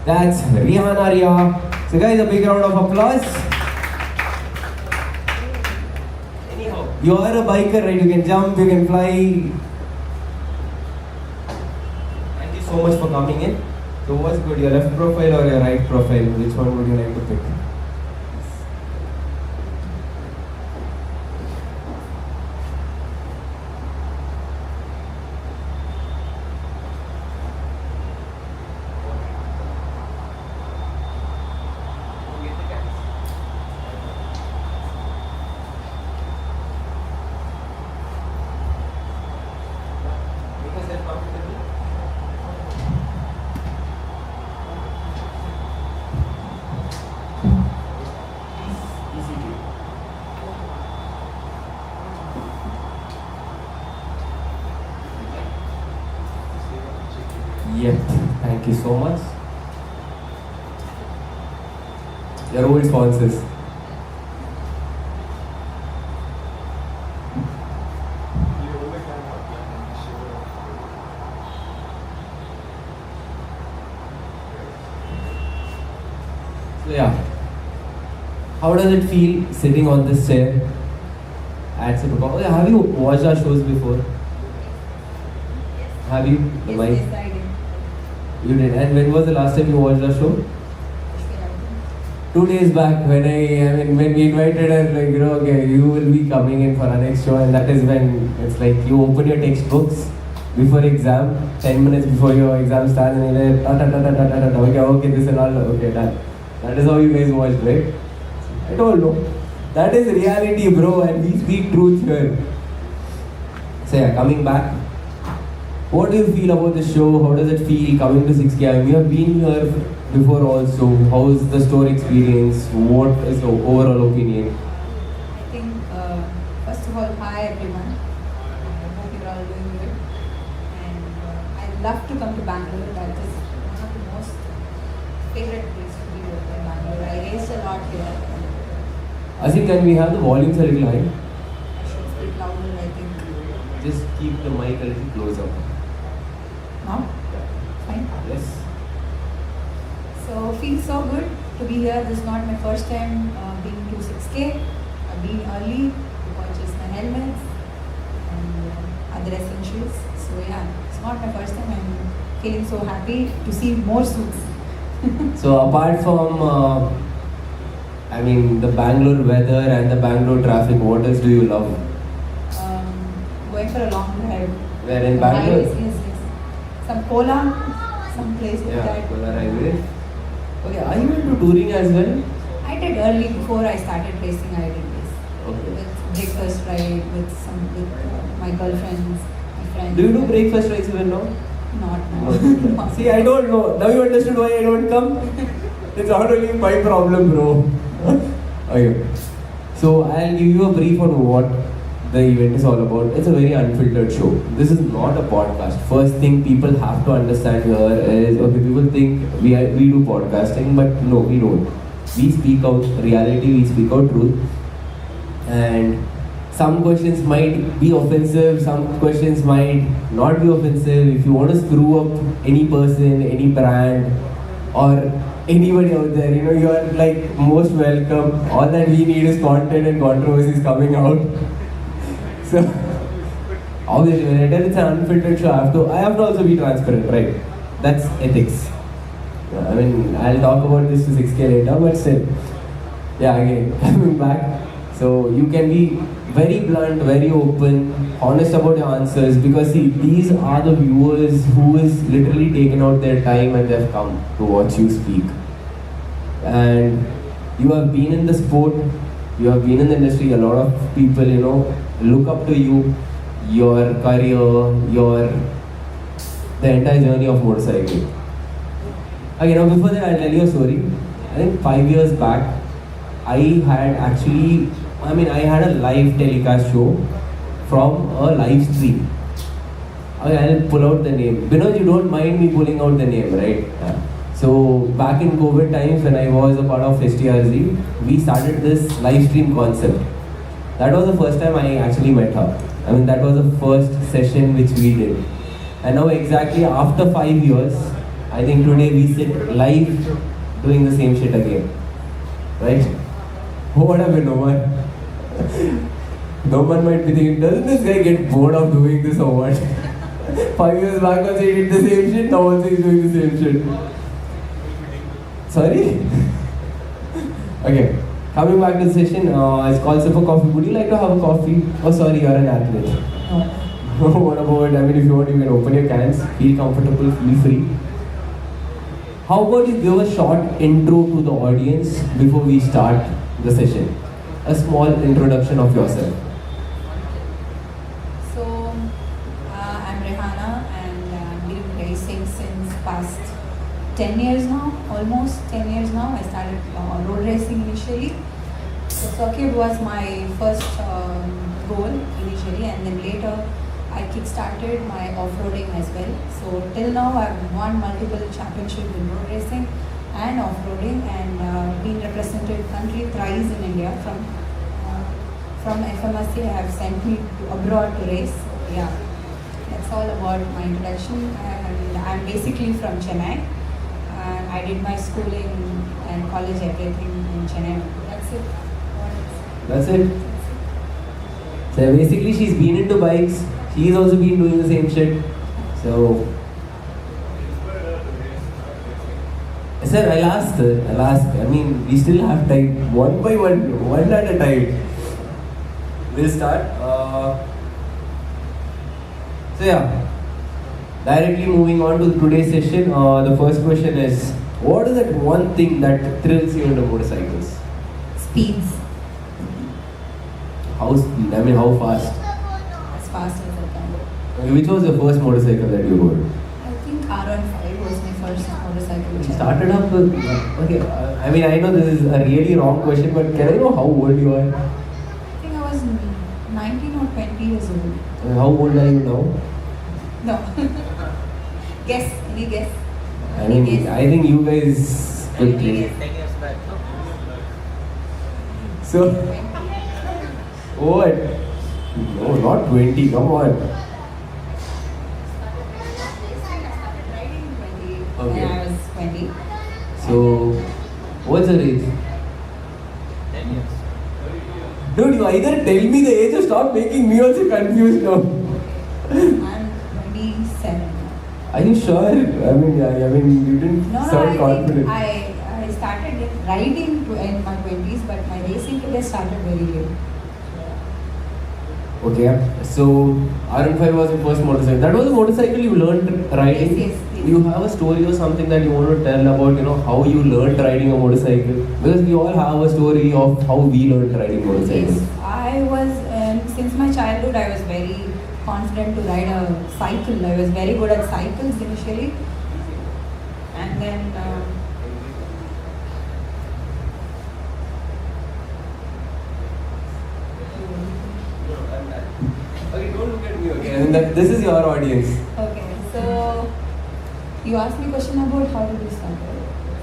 That's Rehana Reya. So guys, a big round of applause. Anyhow, you are a biker, right? You can jump, you can fly. Thank you so much for coming in. So what's good, your left profile or your right profile? Which one would you like to pick? Yep, thank you so much. Your old sponsors. So yeah, how does it feel sitting on this chair at Supercom? Oh, yeah, have you watched our shows before? Have you? The mic? Yes, I did. You did. And when was the last time you watched our show? 2 days back when when we invited her, like, okay, you will be coming in for our next show, and that is when it's like you open your textbooks before exam, 10 minutes before your exam starts, and you're like, okay, this and all, okay, done. That is how you guys watched, right? I don't know. That is reality, bro, and we speak truth here. So yeah, coming back. What do you feel about the show? How does it feel coming to 6K? We have been here before also. How is the store experience? What is the overall opinion? I think, first of all, hi everyone. I hope you're all doing good. And I love to come to Bangalore. That is one of the most favorite places to be in Bangalore. I raced a lot here. I think can we have the volumes a little high? I should speak louder, I think. Just keep the mic a little closer. Now? Fine. Yes. So, feels so good to be here. This is not my first time being to 6K. I've been early to purchase my helmets and other essentials. So yeah, it's not my first time. I'm feeling so happy to see more suits. So apart from, the Bangalore weather and the Bangalore traffic, what else do you love? Going for a long drive. Where in Bangalore? Yes. Some cola, some place like that. Kolar Highway. Okay, are you into touring as well? I did early before I started racing. I did this. Okay. With breakfast ride, with my girlfriends, my friends. Do you do breakfast rides even now? Not now. See, I don't know. Now you understood why I don't come? It's not only my problem, bro. Okay. So I'll give you a brief on what the event is all about. It's a very unfiltered show. This is not a podcast. First thing people have to understand here is, okay, people think we do podcasting, but no, we don't. We speak out reality, we speak out truth. And some questions might be offensive, some questions might not be offensive. If you want to screw up any person, any brand, or anybody out there, you are like most welcome. All that we need is content and controversies coming out. So, obviously, when I tell it's an unfiltered show, I have to also be transparent, right? That's ethics. I'll talk about this to 6K later, but still. Yeah, again, coming back. So, you can be very blunt, very open, honest about your answers, because see, these are the viewers who is literally taken out their time and they've come to watch you speak. And you have been in the sport, you have been in the industry, a lot of people, look up to you, your career, the entire journey of motorcycling. Okay, now before that, I'll tell you a story. I think 5 years back, I had a live telecast show from a live stream. Okay, I'll pull out the name. Binod, you don't mind me pulling out the name, right? Yeah. So back in COVID times when I was a part of STRZ, we started this live stream concept. That was the first time I actually met her. That was the first session which we did. And now exactly after 5 years, I think today we sit live doing the same shit again. Right? What happened, Noman? Noman might be thinking, doesn't this guy get bored of doing this or what? 5 years back also he did the same shit, now also he's doing the same shit. Sorry? Okay, coming back to the session, it's called Sip for Coffee. Would you like to have a coffee? Oh sorry, you're an athlete. No. What about, I mean, if you want, you can open your cans, feel comfortable, feel free. How about you give a short intro to the audience before we start the session? A small introduction of yourself. So, I'm Rehana and I've been racing since past 10 years now, almost 10 years now. I started road racing initially. So circuit was my first goal initially, and then later I kick-started my off-roading as well. So till now I've won multiple championships in road racing and off-roading, and been represented country thrice in India. From FMSC have sent me to abroad to race. So yeah, that's all about my introduction. And I'm basically from Chennai. And I did my schooling and college everything in Chennai. That's it. That's it. So basically she's been into bikes. She's also been doing the same shit. So sir, I'll ask. I mean, we still have time. One by one at a time. We'll start. So yeah, directly moving on to today's session. The first question is, what is that one thing that thrills you in the motorcycles? Speeds. How speed? I mean, how fast? As fast as I can. Okay, which was the first motorcycle that you rode? I think R15 was my first motorcycle. You started up with, okay, I mean, I know this is a really wrong question, but can I know how old you are? I think I was 19 or 20 years old. How old are you now? No. Guess. Any guess? I mean, Any guess? I think you guys could Any play. guess? So, 20. what? No, not 20, come on. Okay. When I was 20. So, what's the age? 10 years. Dude, you either tell me the age or stop making me also confused now. I'm 27. Are you sure? I mean, you didn't No, sound I confident. think I started riding in my 20s, but my racing career started very late. Okay, so R15 was your first motorcycle. That was a motorcycle you learned riding? Yes. You have a story or something that you want to tell about, how you learned riding a motorcycle? Because we all have a story of how we learned riding motorcycles. Yes, I was, since my childhood, I was very confident to ride a cycle. I was very good at cycles initially. And then, Okay, don't look at me, okay? I mean, this is your audience. okay, so you asked me a question about how did you start.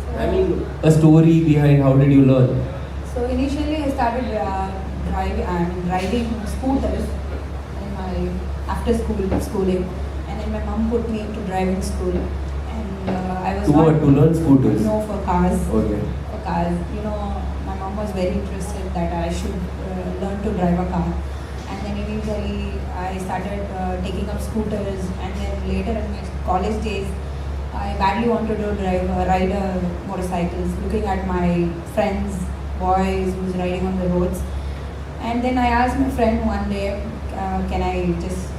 So, I mean, a story behind how did you learn? so initially I started riding scooters in my after schooling, and then my mom put me into driving school, and I was To not what? To learn scooters? no for cars. Okay. For cars, my mom was very interested that I should learn to drive a car, and then eventually I started taking up scooters, and then later in my college days, I badly wanted to ride motorcycles, looking at my friends, boys who's riding on the roads. And then I asked my friend one day, can I just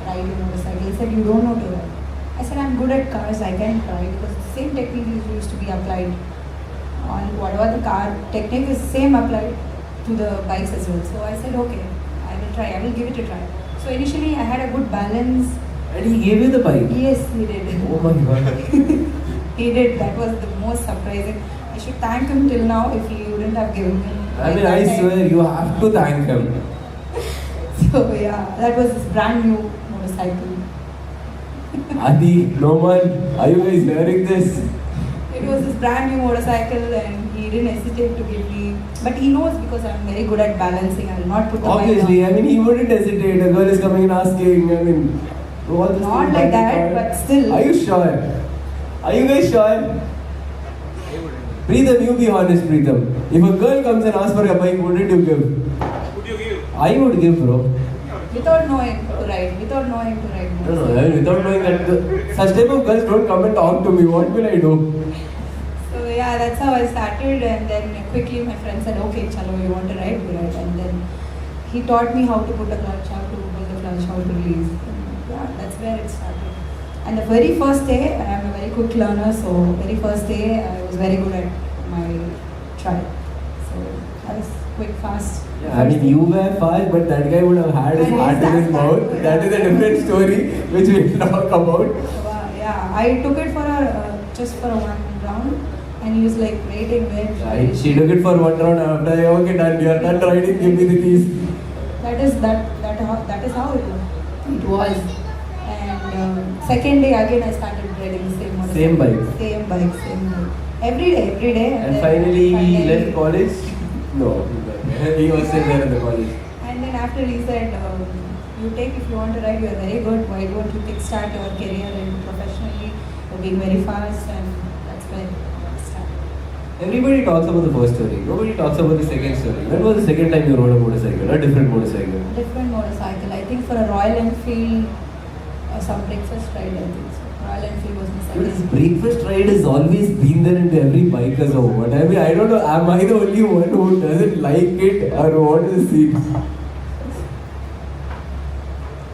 ride a motorcycle? He said, you don't know to ride. I said, I'm good at cars, I can try, because the same technique used to be applied on whatever the car technique is same applied to the bikes as well. So I said, okay, I will try, I will give it a try. So initially I had a good balance. And he gave you the bike? Yes, he did. Oh my god. He did. That was the most surprising. I should thank him till now if he wouldn't have given me. I mean, I swear, you have to thank him. So yeah, that was his brand new motorcycle. Adi, no one, are you guys hearing this? It was his brand new motorcycle, and he didn't hesitate to give me. But he knows because I'm very good at balancing. I will not put the Obviously, bike I mean, he wouldn't hesitate. A girl is coming and asking, I mean, all this Not thing like back that, and but forth. still. Are you sure? Are you guys sure? Preetham, you be honest, Preetham. If a girl comes and asks for a bike, what did you give? Would you give? I would give, bro. Without knowing to ride. Without knowing to ride. No, I mean, without knowing that such type of girls don't come and talk to me. What will I do? So yeah, that's how I started, and then quickly my friend said, okay, chalo, you want to ride, we ride. And then he taught me how to put a clutch, how to pull the clutch, how to release. And yeah, that's where it started. And the very first day, I am a very quick learner, so very first day I was very good at my trial. So I was quick, fast. Yeah, I mean, you were fast, but that guy would have had his heart in his mouth. That is a different story, which we will talk about. Yeah, I took it for just for a one round, and he was like waiting, wait. She took it for one round. After I, okay, done. You are done riding. Give me the keys. That is how it was. And second day again I started riding the same motorcycle. Same bike. Same bike. Every day. And then finally, he left college. No, he was still there in the college. And then after he said, you take if you want to ride, you are very good. Why don't you kickstart your career and professionally? You're being very fast, and that's where it started. Everybody talks about the first story. Nobody talks about the second story. When was the second time you rode a motorcycle? A different motorcycle? Different motorcycle. I think for a Royal Enfield, some breakfast ride, I think so. Royal Enfield was my But this second. breakfast ride has always been there in every biker's home. But I mean, I don't know, am I the only one who doesn't like it or what is the scene?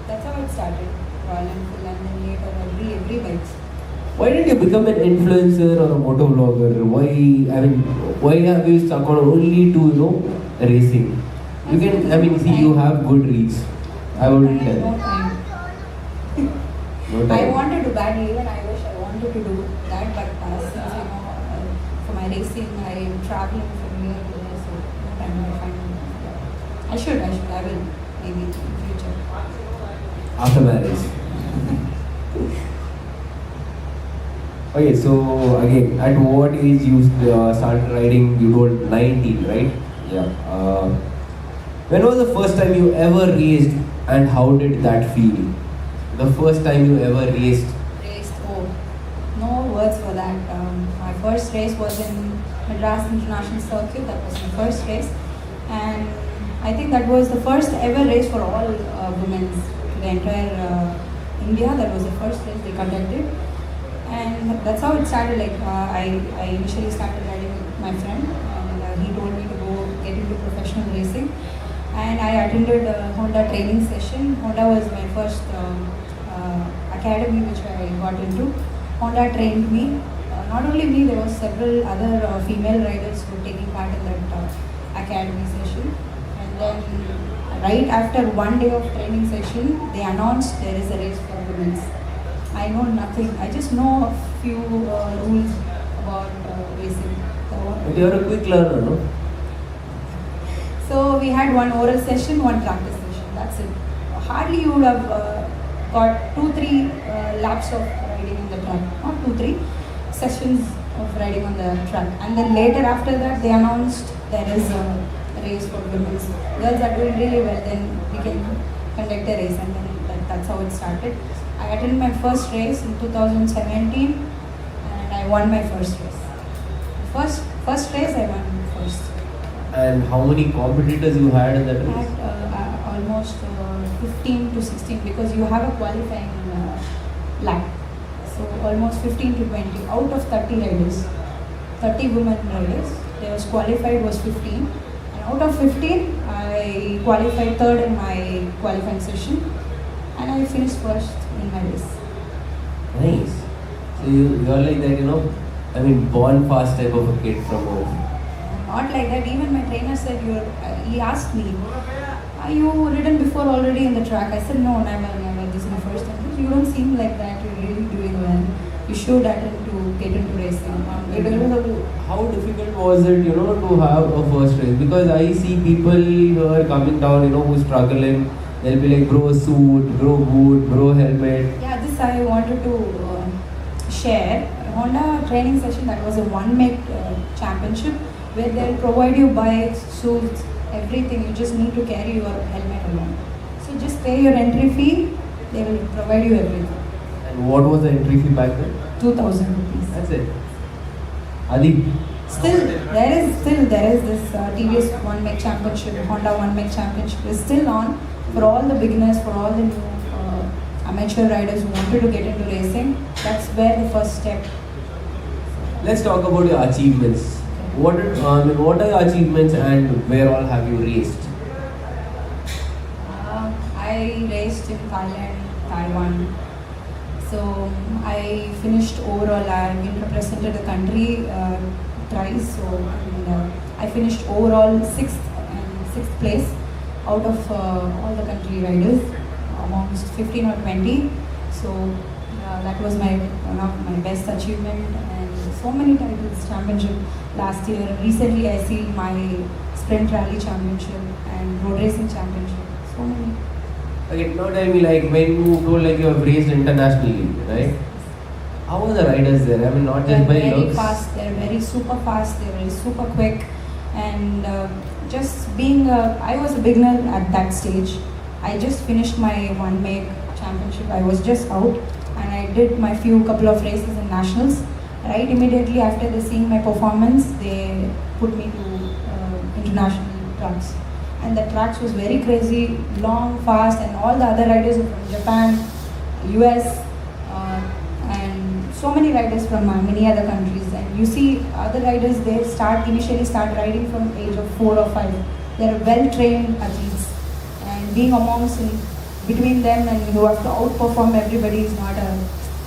That's how it started. Royal Enfield, and then later every bikes. Why did you become an influencer or a motor vlogger? Why have you stuck on only to, racing? You can, see, you have good reach. I wouldn't No tell. time. No I time. wanted to badly, even I wish I wanted to do that, but since for my racing, I am traveling from here to there, so no time I find. I will, maybe in future. After marriage. Okay, so again, at what age you started riding? You told 19, right? Yeah. When was the first time you ever raced, and how did that feel? The first time you ever raced? No words for that. My first race was in Madras International Circuit. That was my first race, and I think that was the first ever race for all women to the entire India. That was the first race they conducted, and that's how it started. Like I initially started riding with my friend, and he told me to go get into professional racing, and I attended a Honda training session. Honda was my first academy which I got into. Honda trained me. Not only me, there were several other female riders who were taking part in that academy session. And then right after one day of training session, they announced there is a race for women. I know nothing. I just know a few rules about racing. But you are a quick learner, no? So we had one oral session, one practice session. That's it. Hardly you would have got 2-3 laps of riding on the track. Not 2-3 sessions of riding on the track. And then later after that, they announced there is a race for women. Girls are doing really well, then we can conduct a race, and then that's how it started. I attended my first race in 2017, and I won my first race. First race I won first. And how many competitors you had in that I race? had almost 15 to 16, because you have a qualifying lap. So almost 15 to 20 out of 30 riders, 30 women riders. There was qualified was 15, and out of 15, I qualified third in my qualifying session, and I finished first in my race. Nice. So you are like that, born fast type of a kid from home. Not like that. Even my trainer said, he asked me, are you ridden before already in the track? I said, no, never. This is my first time. You don't seem like that. You're really doing well. You should attend to get into racing. How difficult was it, to have a first race? Because I see people who are coming down, who struggling. They'll be like, bro suit, bro boot, bro helmet. Yeah, this I wanted to share. Honda training session, that was a one-make championship, where they'll provide you bikes, suits, everything. You just need to carry your helmet along. So just pay your entry fee, they will provide you everything. And what was the entry fee back then? 2,000 rupees. That's it. Adi. Still there is this TVS One Meg Championship, Honda One Meg Championship is still on for all the beginners, for all the new amateur riders who wanted to get into racing. That's where the first step. Let's talk about your achievements. What are your achievements and where all have you raced? I raced in Thailand, Taiwan. So I finished overall. I've been represented the country thrice. So I finished overall sixth place out of all the country riders, amongst 15 or 20. So that was one of my best achievement, and so many titles, championship last year. Recently I see my sprint rally championship and road racing championship. So many. Okay, now tell me, like, when you told like you have raced internationally, right? How are the riders there? I mean, not just by They're very looks. fast. They're very super fast. They're very super quick, and just being I was a beginner at that stage. I just finished my one make championship. I was just out, and I did my couple of races in nationals. Right immediately after they seeing my performance, they put me to international tracks. And the tracks was very crazy, long, fast, and all the other riders were from Japan, US, and so many riders from many other countries. And you see other riders, they initially start riding from age of 4 or 5. They're well-trained athletes, and being amongst between them and you have to outperform everybody is not a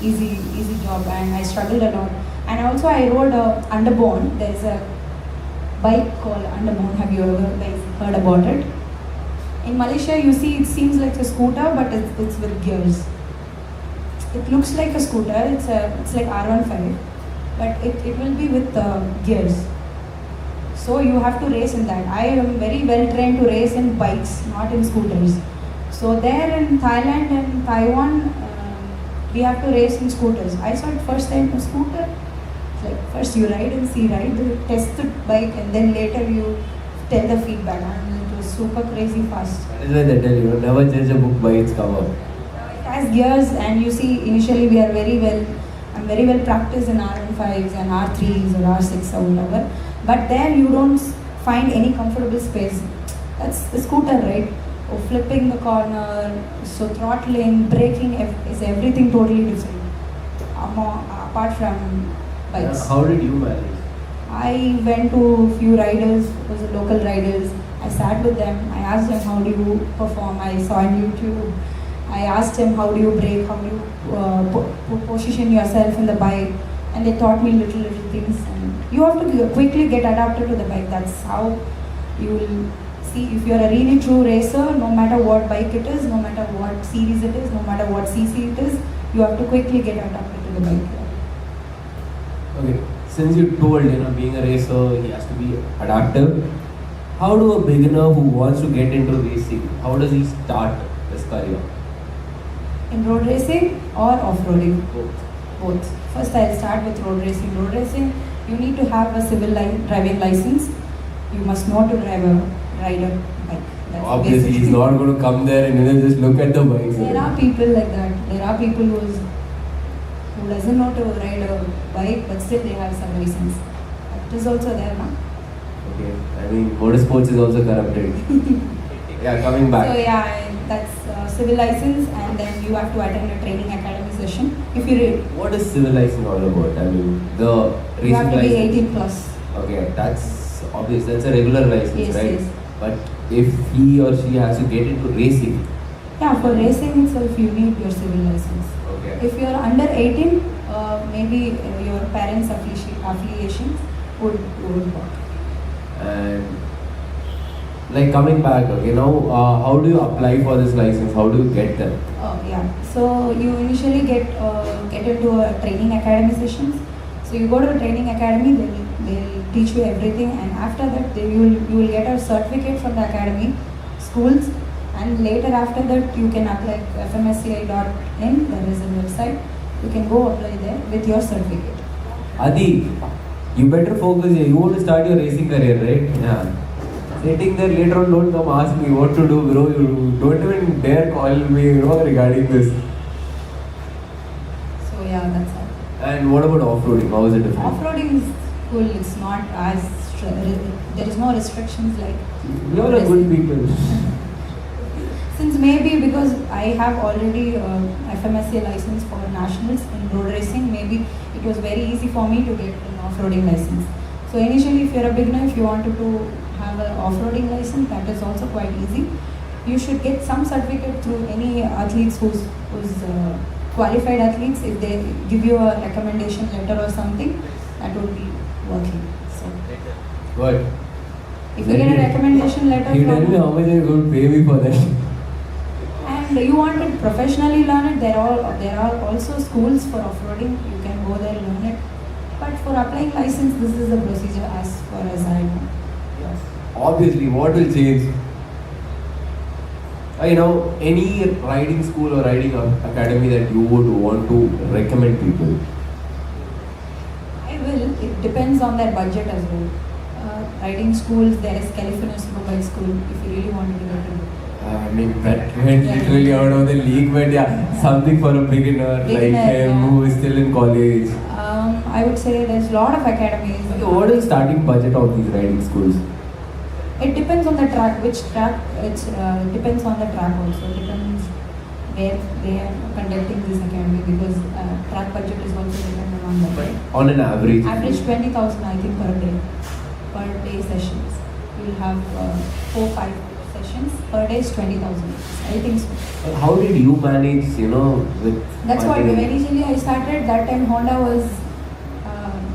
easy job, and I struggled a lot. And also I rode Underbone. There's a bike called Underbone. Have you ever heard about it? In Malaysia, you see, it seems like a scooter, but it's with gears. It looks like a scooter. It's like R15, but it will be with gears. So you have to race in that. I am very well trained to race in bikes, not in scooters. So there in Thailand and Taiwan, we have to race in scooters. I saw it first time a scooter. Like first you ride, test the bike, and then later you tell the feedback. And it was super crazy fast. That is why they tell you, never judge a book by its cover. It has gears, and you see initially we are I'm very well practiced in R15s and R3s or R6 or whatever. But there you don't find any comfortable space. That's the scooter, right? Or flipping the corner, so throttling, braking is everything totally different. Apart from bikes. How did you manage? I went to a few riders, those are local riders. I sat with them. I asked them, how do you perform? I saw on YouTube. I asked them, how do you brake? How do you position yourself in the bike? And they taught me little things. And you have to quickly get adapted to the bike. That's how you will see if you're a really true racer. No matter what bike it is, no matter what series it is, no matter what CC it is, you have to quickly get adapted to the bike. Okay, since you told, being a racer, he has to be adaptive. How do a beginner who wants to get into racing, how does he start his career? In road racing or off-roading? Both. Both. First I'll start with road racing. Road racing, you need to have a civil driving license. You must know to ride a bike. That's Obviously, he's not going to come there and just look at the bikes. There are people like that. There are people who doesn't know to ride a bike, but still they have some license. That is also there now. Okay, I mean, motorsports is also corrupted. Yeah, coming back. So yeah, that's civil license, and then you have to attend a training academy session. If you What is civil license all about? I mean, the racing you have to license. be 18 plus. Okay, that's obvious. That's a regular license, Yes, right? yes. But if he or she has to get into racing. Yeah, for racing itself, you need your civil license. Okay. If you are under 18, maybe your parents' affiliations would work. And like coming back, okay, now how do you apply for this license? How do you get them? Oh yeah. So you initially get into a training academy sessions. So you go to a training academy, they'll teach you everything, and after that you will get a certificate from the academy, schools, and later after that you can apply fmsci.in. There is a website. You can go apply there with your certificate. Adi, you better focus here. You want to start your racing career, right? Yeah. Sitting there later on, don't come ask me what to do, bro. You don't even dare call me, regarding this. So yeah, that's all. And what about off-roading? How is it different? Off-roading is cool. It's not as there is no restrictions like. You're a good people. Since maybe because I have already FMSA license for nationals in road racing, maybe it was very easy for me to get an off-roading license. So initially, if you're a beginner, if you wanted to have an off-roading license, that is also quite easy. You should get some certificate through any athletes who's qualified athletes. If they give you a recommendation letter or something, that would be working. So What? if you get a recommendation letter You tell me how much you're going to pay me for that. and you want to professionally learn it, there are also schools for off-roading. You can go there and learn it. But for applying license, this is the procedure as far as I know. Yes. Obviously, what will change? Any riding school or riding academy that you would want to recommend people? I will. It depends on their budget as well. Riding schools, there is California Superbike School if you really wanted to go to it. I mean, that went literally out of the league, but yeah, something for a beginner like him yeah. who is still in college. I would say there's a lot of academies. Okay, what is starting budget of these riding schools? It depends on the track, which track. It depends on the track also. It depends where they are conducting this academy because track budget is also dependent on that. On an average? Average 20,000 I think per day sessions. You will have 4-5 sessions per day is 20,000. I think so. How did you manage, with That's what funding? initially I started. That time Honda was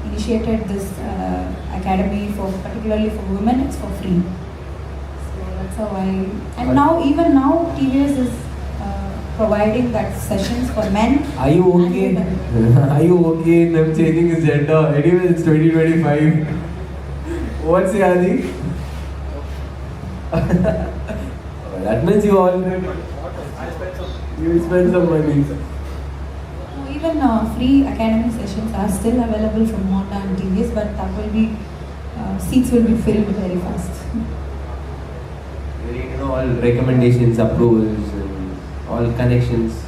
initiated this academy for particularly for women. It's for free. So that's how I. And even now TVS is providing that sessions for men. Are you okay? and women. Are you okay in them changing his gender? Anyway, it's 2025. What's the Adi? That means you already spend some money. Even free academy sessions are still available from Honda and TVS, but that will be seats will be filled very fast. All recommendations, approvals, and all connections.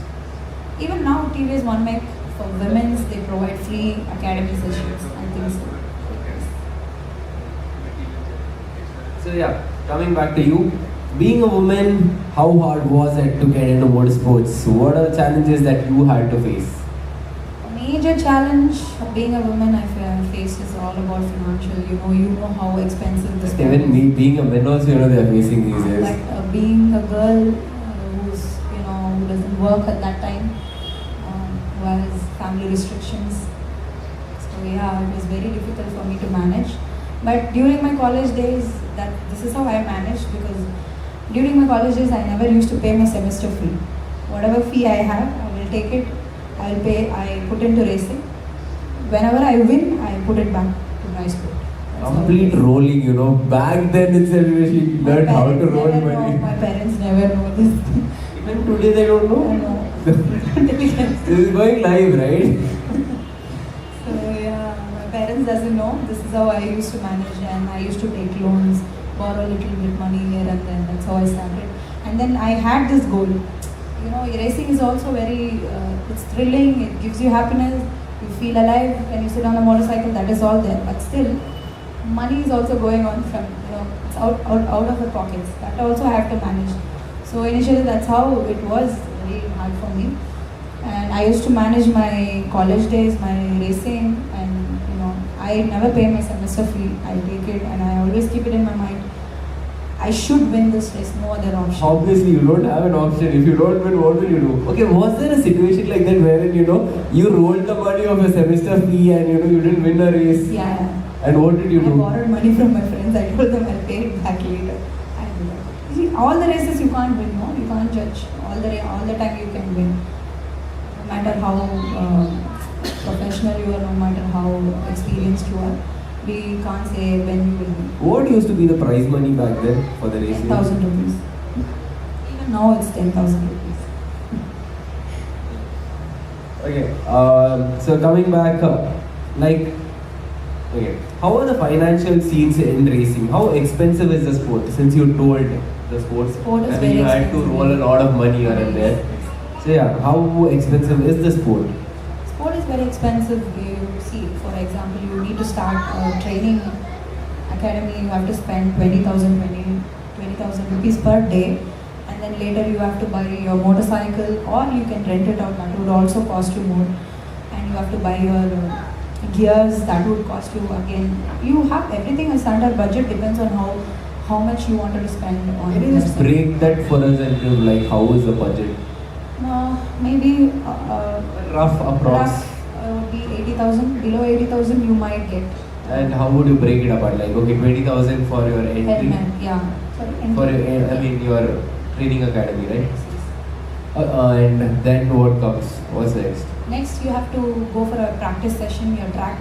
Even now, TVS One Make for women's they provide free academy sessions. I think so. So yeah, coming back to you, being a woman, how hard was it to get into motorsports? What are the challenges that you had to face? A major challenge of being a woman I face is all about financial. You know how expensive this Even me, being a man also, they are facing these days. But being a girl who doesn't work at that time, who has family restrictions. So yeah, it was very difficult for me to manage. But during my college days, this is how I managed because during my college days, I never used to pay my semester fee. Whatever fee I have, I will take it, I will pay, I put into racing. Whenever I win, I put it back to my sport. That's Complete how it is. rolling, Back then itself, she learned how to roll Never money. know, my parents never know this. Even today they don't know. I know. This is going live, right? So yeah, my parents doesn't know. This is how I used to manage, and I used to take loans, borrow a little bit money here and then. That's how I started. And then I had this goal. Racing is also very, it's thrilling. It gives you happiness. You feel alive when you sit on a motorcycle. That is all there. But still, money is also going on from it's out of the pockets. That also I have to manage. So initially, that's how it was very hard for me. And I used to manage my college days, my racing, and I never pay my semester fee. I take it, and I always keep it in my mind. I should win this race, no other option. Obviously, you don't have an option. If you don't win, what will you do? Okay, was there a situation like that wherein you rolled the money of a semester fee and you didn't win a race? Yeah. And what did you I do? borrowed money from my friends. I told them I'll pay it back later. I did that. You see, all the races you can't win, no? You can't judge. All the time you can win. No matter how professional you are, no matter how experienced you are, we can't say when you will win. What used to be the prize money back then for the racing? 10,000 rupees. Even now it's 10,000 rupees. Okay, so coming back, how are the financial scenes in racing? How expensive is the sport? Since you told the sports, Sport is I mean very you had to expensive. roll a lot of money here and there. So yeah, how expensive is the sport? Sport is very expensive. You see, for example, you need to start a training academy. You have to spend 20,000 rupees per day, and then later you have to buy your motorcycle, or you can rent it out. That would also cost you more, and you have to buy your gears. That would cost you again. You have everything is under budget. Depends on how much you wanted to spend on. Can you just yourself. break that for us and give, like, how is the budget? Maybe Rough approx. rough would be 80,000. Below 80,000, you might get And how would you break it apart? Like, okay, 20,000 for your entry. helmet. Yeah. Sorry, For entry. I mean your training academy, right? And then what comes? What's next? Next, you have to go for a practice session. Your track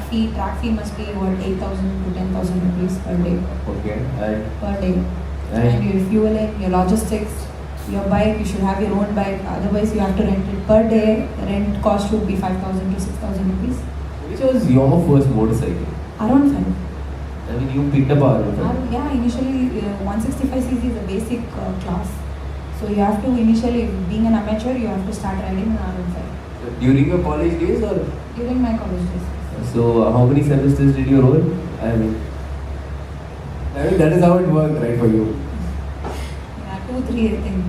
fee must be about 8,000 to 10,000 rupees per day. Okay. Per day. And And your fueling, your logistics, your bike. You should have your own bike. Otherwise, you have to rent it per day. The rent cost would be 5,000 to 6,000 rupees. which was your first motorcycle? Around 5. I mean, you picked up our Yeah, initially 165cc is a basic class. So you have to initially, being an amateur, you have to start riding an R15 during your college days, or during my college days. so how many semesters did you roll? I mean that is how it worked, right, for you? Yeah, 2, 3 I think.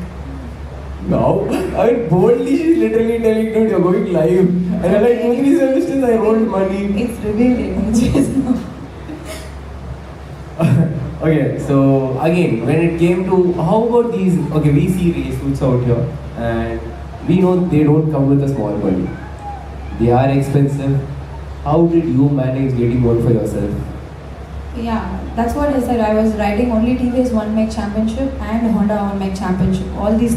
Now, I mean, boldly she's literally telling, dude, you're going live. And I'm like, 2, 3 semesters I rolled money. It's revealed images now. Okay, so again, when it came to, how about these, okay, we see race suits out here, and we know they don't come with a small money. They are expensive. How did you manage getting one for yourself? Yeah, that's what I said. I was riding only TVS 1 Meg Championship and Honda 1 Meg Championship. All these,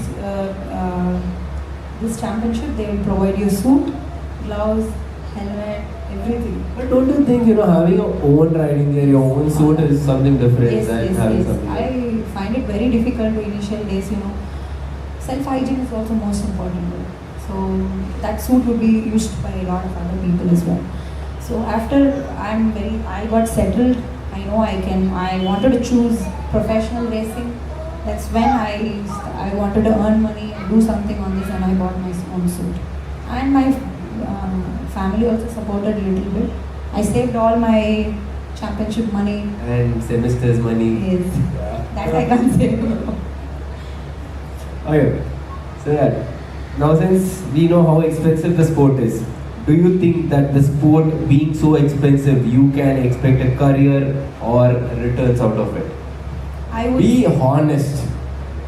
this championship, they will provide you suit, gloves, helmet, everything. But don't you think, having your own riding gear, your own suit is something different Yes, than yes, having yes. something else? I find it very difficult to initial days, Self-hygiene is also most important. So that suit would be used by a lot of other people as well. So after I got settled, I know I wanted to choose professional racing. That's when I wanted to earn money and do something on this, and I bought my own suit. And my family also supported a little bit. I saved all my championship money. And semesters money. Yes. Yeah. That I can't save. Okay, so yeah, now since we know how expensive the sport is, do you think that the sport being so expensive, you can expect a career or returns out of it? I would. Be honest,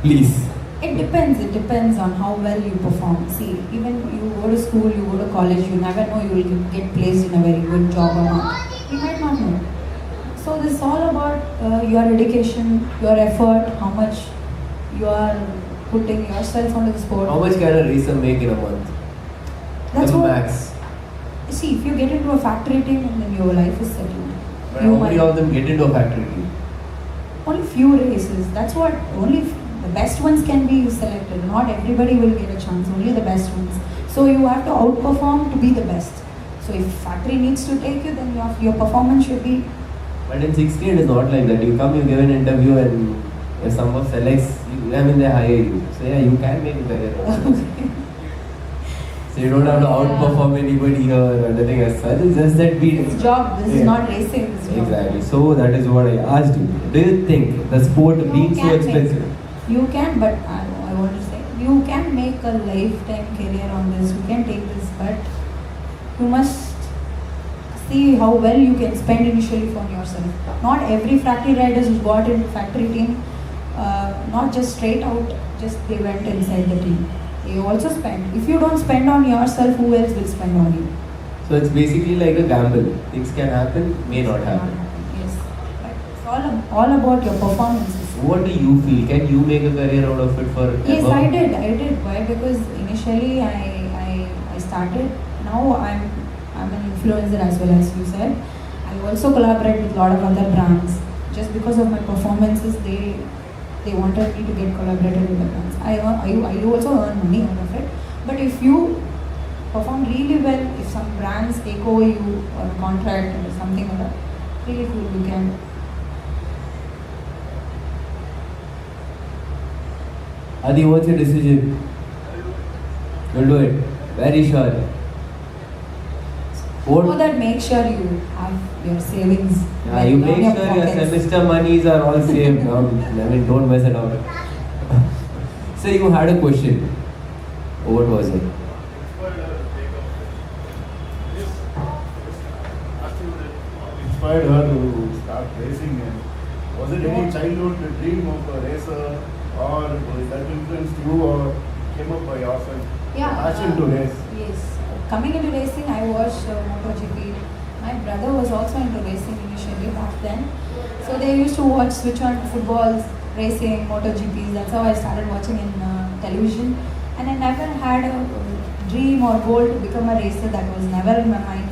please. It depends. It depends on how well you perform. See, even you go to school, you go to college, you never know you will get placed in a very good job or not. You might not know. So this is all about your dedication, your effort, how much you are putting yourself onto the sport. How much can a racer make in a month? That's The what. max. See, if you get into a factory team, then your life is settled. But You how many might- of them get into a factory team? Only few races. That's what. Only the best ones can be selected. Not everybody will get a chance. Only the best ones. So you have to outperform to be the best. So if factory needs to take you, then your performance should be. But in 60 it is not like that. You come, you give an interview, and if someone selects you, they hire you. So yeah, you can make a career out of it. So you don't have to outperform anybody here or anything as such. It's just that we. It's job. This is not racing. This is job. Exactly. So that is what I asked you. Do you think the sport You being so can expensive? You can, but I want to say you can make a lifetime career on this. You can take this, but you must see how well you can spend initially for yourself. Not every factory riders who got into factory team, not just straight out, just they went inside the team. They also spend. If you don't spend on yourself, who else will spend on you? So it's basically like a gamble. Things can happen, may not happen. Yes, but it's all about your performances. What do you feel? Can you make a career out of it for Yes, ever? I did. Why? Because initially I started. Now I'm an influencer as well, as you said. I also collaborate with a lot of other brands. Just because of my performances, they wanted me to get collaborated with the brands. I also earn money out of it. But if you perform really well, if some brands take over you or a contract or something like that, really cool, you can. Adi, what's your decision? You'll do it. Very sure. What? For that, make sure you have your savings. Yeah, you well make on sure your pockets. semester monies are all saved. I mean, don't mess it up. So you had a question. What was it? Inspired her to start racing, and was it any childhood dream of a racer, or that influenced you, or came up by yourself? Yeah. Passion to race. Yes. Coming into racing, I watched MotoGP. My brother was also into racing initially back then. So they used to switch on footballs, racing, MotoGPs. That's how I started watching in television. And I never had a dream or goal to become a racer. That was never in my mind.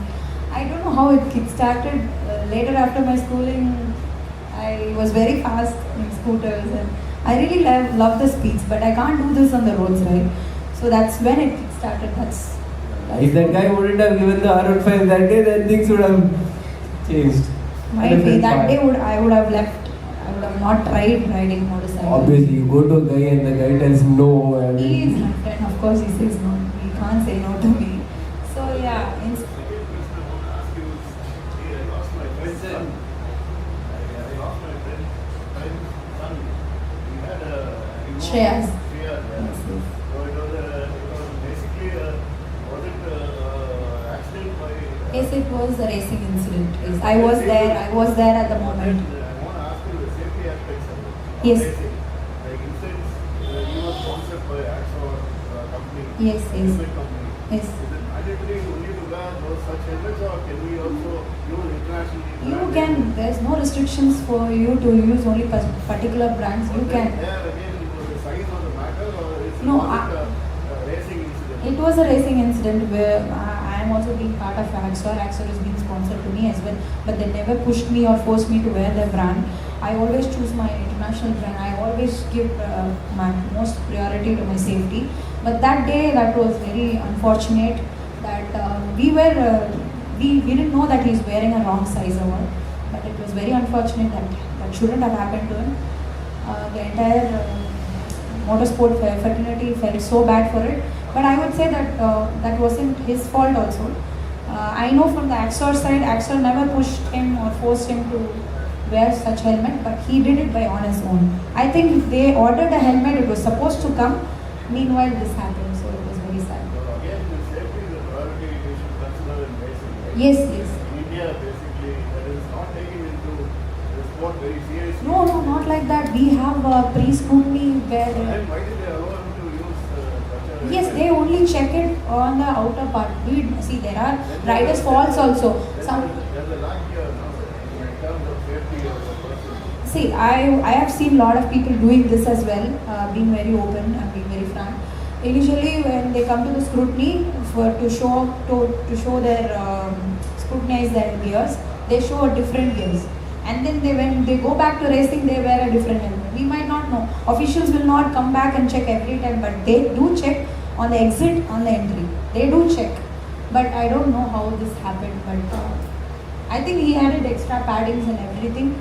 I don't know how it kick-started. Later after my schooling, I was very fast in scooters and I really love the speeds, but I can't do this on the roads, right? So that's when it kick-started. If that guy wouldn't have given the R15 that day, then things would have changed. Might be that day I would have left. I would have not tried riding motorcycle. Obviously, you go to a guy and the guy tells no. I mean, He is my friend. Of course, he says no. He can't say no to me. So yeah, Shreyas. Yes, it was a racing incident. Yes, I was there. I was there at the moment. I want to ask you the safety aspects of it. Yes. Racing. Like you said, you were sponsored by Axor company. Yes, yes. Helmet company. Yes. Is it mandatory only to wear those such helmets, or can we also use internationally? You can. There's no restrictions for you to use only particular brands. You can. There again, was the size of the matter, or is it No, a racing incident? It was a racing incident where I am also being part of Axor. Axor is being sponsored to me as well, but they never pushed me or forced me to wear their brand. I always choose my international brand. I always give my most priority to my safety. But that day, that was very unfortunate that we didn't know that he's wearing a wrong size or what. But it was very unfortunate that shouldn't have happened to him. The entire motorsport fraternity felt so bad for it. But I would say that that wasn't his fault also. I know from the Axor side, Axor never pushed him or forced him to wear such helmet, but he did it by on his own. I think they ordered a helmet, it was supposed to come. Meanwhile, this happened, so it was very sad. So again, the safety is a priority we should consider in racing. Right? Yes, yes. In India, basically, that is not taken into the sport very seriously. No, not like that. We have pre-scrutiny where. And why did they allow him to use such a? Yes, they only check it on the outer part. See, there are riders' faults also. There's a lack here now in terms of safety of the person. See, I have seen a lot of people doing this as well, being very open and being very frank. Initially, when they come to the scrutiny to show their scrutinize their gears, they show a different gears. And then when they go back to racing, they wear a different helmet. We might not know. Officials will not come back and check every time, but they do check on the exit, on the entry. They do check. But I don't know how this happened. But I think he added extra paddings and everything.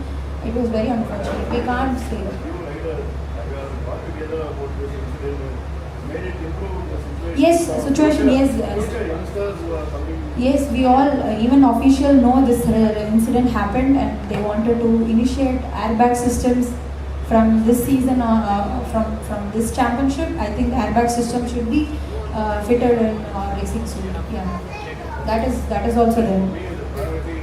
It was very unfortunate. We can't say. You riders got together about this incident and made it improve the situation. Yes, for situation, future- yes. future youngsters who are coming. Yes, we all, even official know this incident happened and they wanted to initiate airbag systems from this season, from this championship. I think the airbag system should be fitted in racing suit. Yeah, that is also there.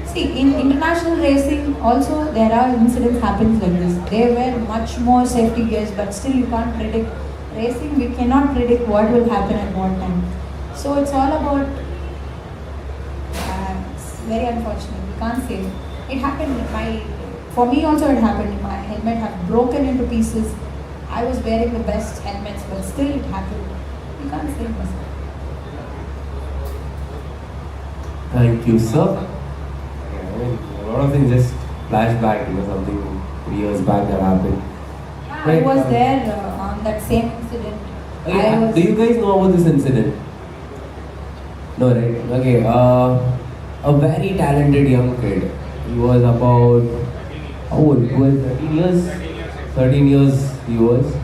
See, in international racing also there are incidents happens like this. They wear much more safety gears, but still you can't predict. Racing, we cannot predict what will happen at what time. So it's all about. It's very unfortunate. We can't say. It happened. For me also it happened. My helmet had broken into pieces. I was wearing the best helmets, but still it happened. You can't say this. thank you, sir. A lot of things just flash back, something 3 years back that happened. Yeah, Right, I was there on that same incident. Okay, do you guys know about this incident? No, right? Okay, a very talented young kid. He was about, how old? 12, 13 years? 13 years he was.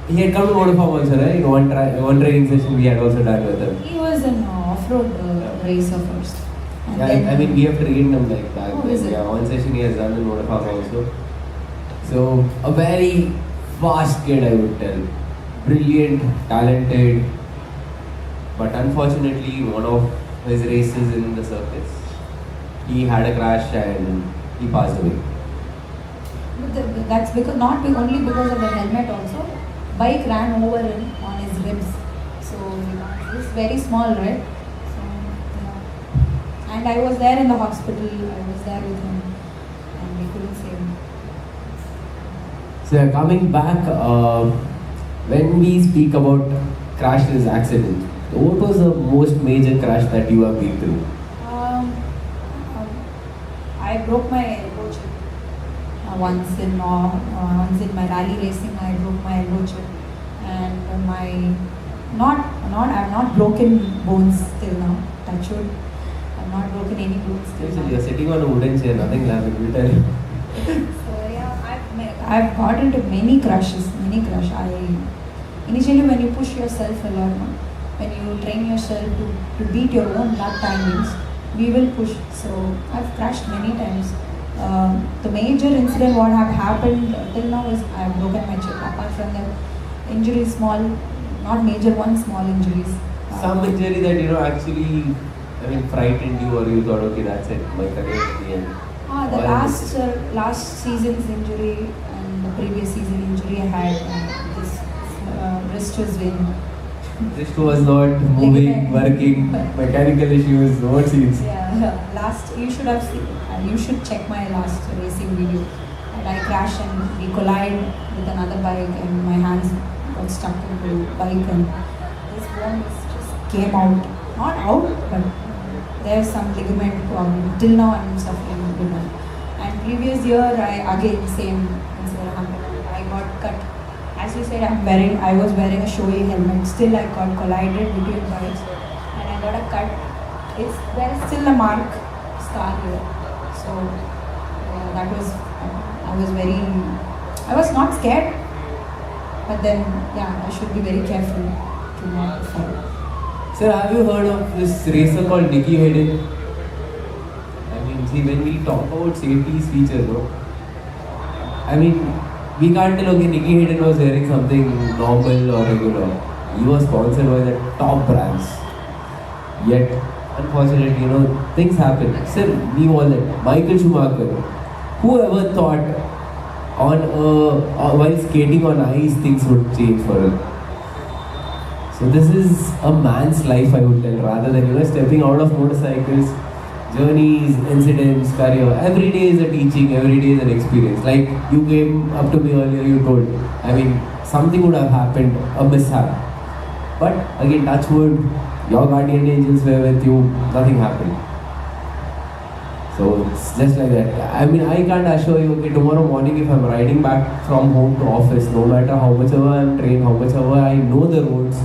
He had come to Vodafone also, right? One training session we had also done with him. He was an off-road racer first. And Yeah, then, I mean, we have trained him like that. Oh, is it? Yeah, one session he has done in Vodafone also. So, a very fast kid, I would tell. Brilliant, talented, but unfortunately, one of his races in the circus, he had a crash and he passed away. that's because only because of the helmet also. Bike ran over him on his ribs. So he's very small, right? So yeah. And I was there in the hospital. I was there with him, and we couldn't save him. So, yeah, coming back, when we speak about crashes, accidents, what was the most major crash that you have been through? Um, I broke my elbow chip once in my rally racing. I broke my elbow chip, and I've not broken bones till now. Touch wood. I've not broken any bones till now. You're sitting on a wooden chair, nothing happened, we tell you. So yeah, I've got into many crashes. Initially when you push yourself a lot, no? When you train yourself to beat your own lap timings, we will push. So I've crashed many times. The major incident what have happened till now is I have broken my chip. Apart from the injuries, small, not major ones, small injuries. Some injury that actually, frightened you, or you thought, okay, that's it, my career is the end. The last season's injury and the previous season injury I had, this wrist was vein. Wrist was not moving, working, mechanical issues, what scenes? Yeah, you should have seen, you should check my last racing video. And I crashed and we collided with another bike and my hands got stuck into the bike and this bone just came out. Not out, but there's some ligament problem. Till now I'm suffering with that. And previous year same incident happened. I got cut. As you said, I was wearing a showy helmet. Still I got collided between bikes and I got a cut. There is still a scar here. So I was not scared, but then I should be very careful to not fall. Sir, have you heard of this racer called Nicky Hayden? See, when we talk about safety features, we can't tell, okay, Nicky Hayden was wearing something normal or regular. He was sponsored by the top brands. Yet, unfortunately, things happen. Sir, we all that. Michael Schumacher. Who ever thought while skating on ice, things would change for him? So this is a man's life, I would tell, rather than stepping out of motorcycles, journeys, incidents, career. Every day is a teaching, every day is an experience. Like you came up to me earlier, you told, something would have happened, a mishap. But again, touch wood, your guardian angels were with you, nothing happened. So it's just like that. I can't assure you, okay, tomorrow morning if I'm riding back from home to office, no matter how much ever I'm trained, how much ever I know the roads,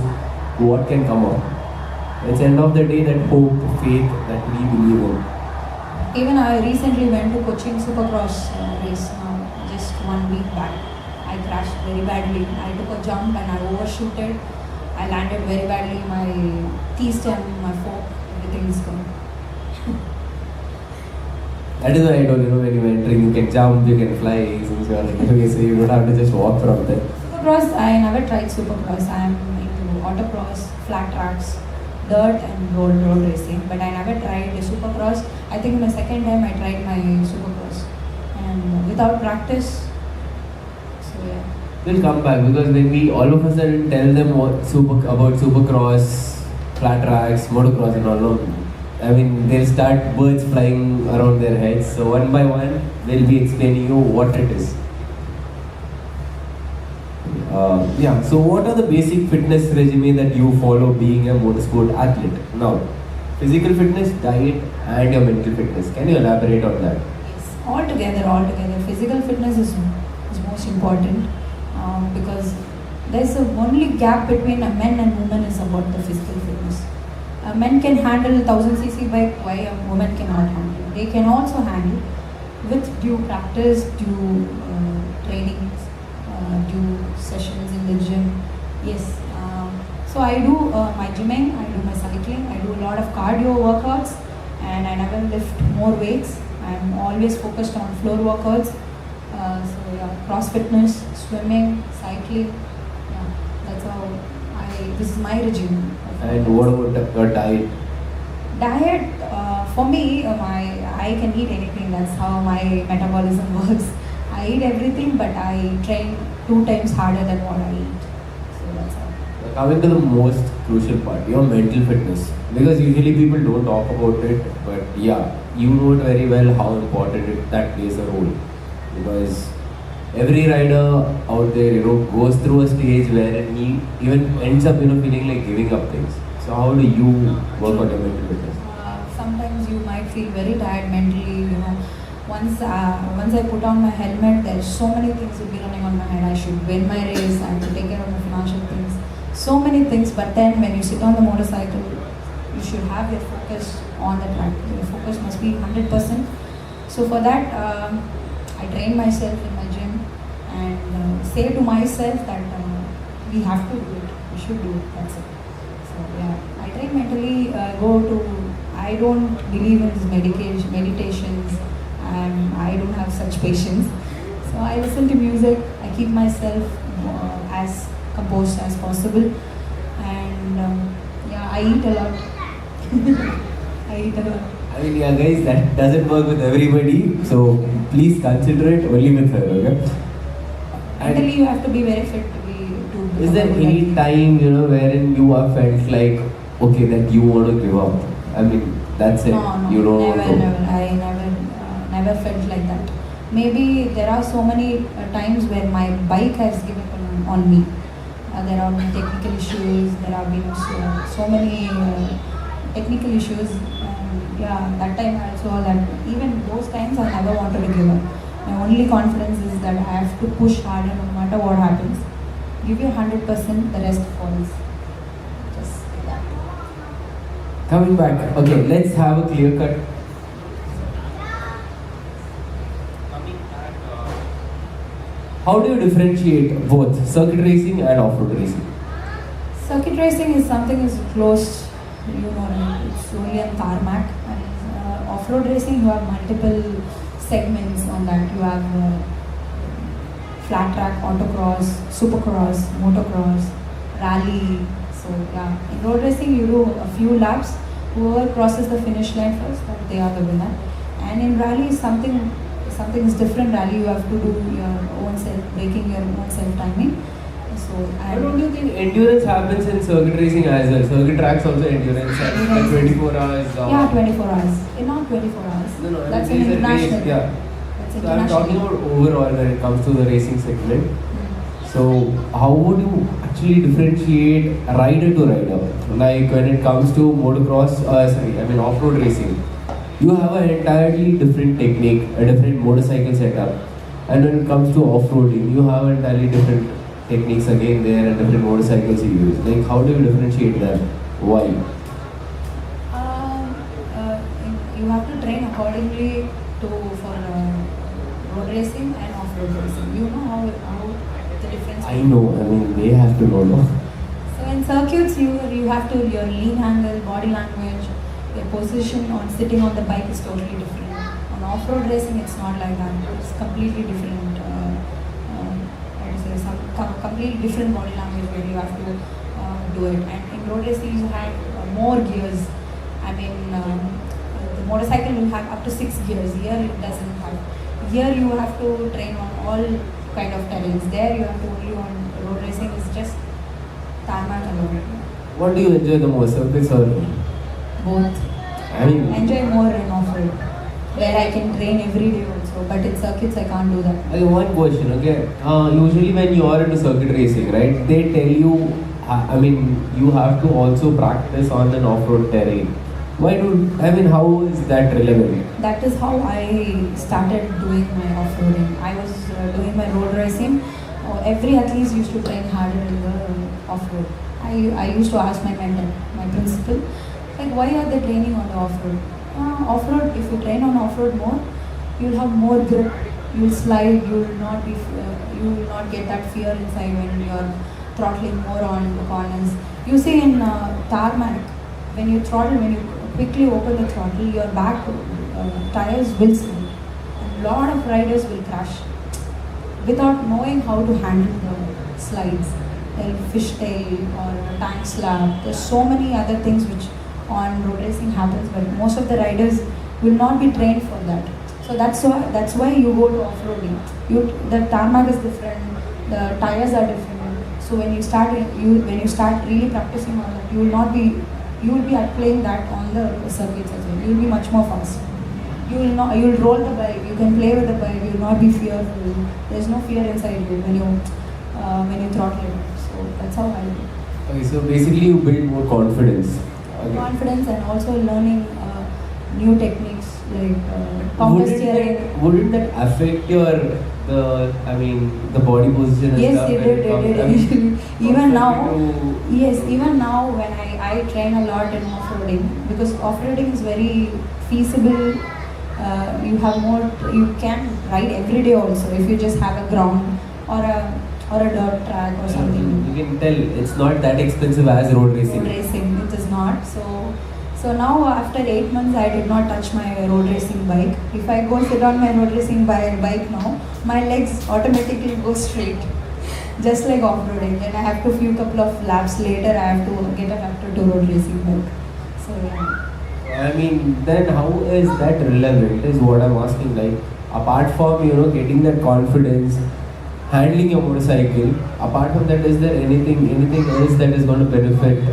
what can come up? It's end of the day that hope, faith that we believe in. Even I recently went to Cochin Supercross race just 1 week back. I crashed very badly. I took a jump and I overshooted. I landed very badly. My T-stem, my fork, everything is gone. That is why I told when you are entering, you can jump, you can fly, since you are anyway, so you don't have to just walk from there. Supercross, I never tried Supercross. I am into autocross, flat tracks, dirt and road racing, but I never tried the Supercross. I think the second time I tried my Supercross, and without practice, so yeah. We'll come back because when we all of a sudden tell them about Supercross, flat tracks, motocross and all, they'll start birds flying around their heads. So one by one, we'll be explaining you what it is. So what are the basic fitness regime that you follow being a motorsport athlete? Now, physical fitness, diet and your mental fitness. Can you elaborate on that? Yes, all together. Physical fitness is most important because there's a only gap between a man and woman is about the physical fitness. A man can handle 1000cc bike, why a woman cannot handle. They can also handle with due practice, due trainings, due sessions in the gym. Yes. So I do my gymming, I do my cycling, I do a lot of cardio workouts, and I never lift more weights. I'm always focused on floor workouts. So yeah, cross fitness, swimming, cycling. Yeah, that's how this is my regime. And what about your diet? Diet, for me, I can eat anything. That's how my metabolism works. I eat everything, but I train 2 times harder than what I eat. So that's how. Coming to the most crucial part, your mental fitness. Because usually people don't talk about it, but yeah, you know it very well how important that plays a role. Because every rider out there, goes through a stage where he even ends up, feeling like giving up things. So how do you work on your mental fitness? Sometimes you might feel very tired mentally. Once I put on my helmet, there's so many things will be running on my head. I should win my race, I have to take care of my financial things. So many things, but then when you sit on the motorcycle, you should have your focus on the track. Your focus must be 100%. So for that, I train myself in my gym and say to myself that we have to do it, we should do it, that's it. So yeah, I train mentally, I don't believe in these meditations, and I don't have such patience. So I listen to music, I keep myself as composed as possible, and yeah, I eat a lot. I eat a lot. I mean, yeah, guys, that doesn't work with everybody, so please consider it only with her, okay? Mentally, you have to be very fit to be to. Is there any time, wherein you have felt like, okay, that you want to give up? I mean, that's it. No, You don't never, want to. never. I never felt like that. Maybe there are so many times where my bike has given on me. There are technical issues. There have been so many technical issues. Yeah, that time I saw that even those times I never wanted to give up. My only confidence is that I have to push harder no matter what happens. Give your 100%, the rest falls. Just like that. Coming back, okay, let's have a clear cut. Coming back, How do you differentiate both circuit racing and off-road racing? Circuit racing is something is close, right? It's only on tarmac. And off-road racing, you have multiple segments on that. You have flat track, autocross, supercross, motocross, rally. So yeah, in road racing you do a few laps. Whoever crosses the finish line first, that they are the winner. And in rally, something is different. Rally, you have to do your own breaking your own self timing. So Why don't you think endurance happens in circuit racing as well? Circuit tracks also endurance, like 24 hours. Yeah, 24 hours. Not 24 hours. No, That's these an are international. race, yeah. That's So I'm international. talking about overall when it comes to the racing segment. So how would you actually differentiate rider to rider? Like when it comes to motocross, off-road racing, you have an entirely different technique, a different motorcycle setup. And when it comes to off-roading, you have entirely different techniques again there and different motorcycles you use. Like how do you differentiate them? Why? You have to train accordingly for road racing and off-road racing. You know how the difference. I know, they have to know. No? So in circuits, you have to your lean angle, body language, your position on sitting on the bike is totally different. On off-road racing, it's not like that. It's completely different. Completely different body language where you have to do it. And in road racing, you have more gears. The motorcycle will have up to 6 gears. Here it doesn't have. Here you have to train on all kind of terrains. There you have to only on road racing is just tarmac alone. What do you enjoy the most, circuits or? Both. Enjoy more in off-road, where I can train every day also. But in circuits, I can't do that. Okay, one question, okay. Usually when you are into circuit racing, right, they tell you, you have to also practice on an off-road terrain. How is that relevant? That is how I started doing my off-roading. I was doing my road racing. Every athlete used to train harder in the off-road. I used to ask my mentor, my principal, like, why are they training on the off-road? Off-road, if you train on off-road more, you'll have more grip, you'll slide, you will not get that fear inside when you're throttling more on the corners. You see in tarmac, when you quickly open the throttle, your back tires will slip. A lot of riders will crash without knowing how to handle the slides. They'll fishtail or tank slap. There's so many other things which on road racing happens, but most of the riders will not be trained for that. So that's why you go to off-roading. The tarmac is different, the tires are different. So when you start really practicing on that, you will be playing that on the circuits as well. You will be much more fast. You will roll the bike. You can play with the bike. You will not be fearful. There's no fear inside you when you throttle it. So that's how I do. Okay, so basically you build more confidence. Okay. Confidence and also learning new techniques like compass steering. Wouldn't that affect the body position and Yes, stuff? it when comes- I did. mean, Even now, to- yes, even now when I train a lot in off-roading, because off-roading is very feasible. You can ride every day also if you just have a ground or a dirt track or something. You can tell it's not that expensive as road racing. Road racing, it is not. So now after 8 months, I did not touch my road racing bike. If I go sit on my road racing bike now, my legs automatically go straight, just like off-roading. Then I have to few couple of laps later, I have to get a factor to road racing bike. So yeah. I mean, then how is that relevant is what I'm asking. Like, apart from, getting that confidence, handling your motorcycle, apart from that, is there anything else that is going to benefit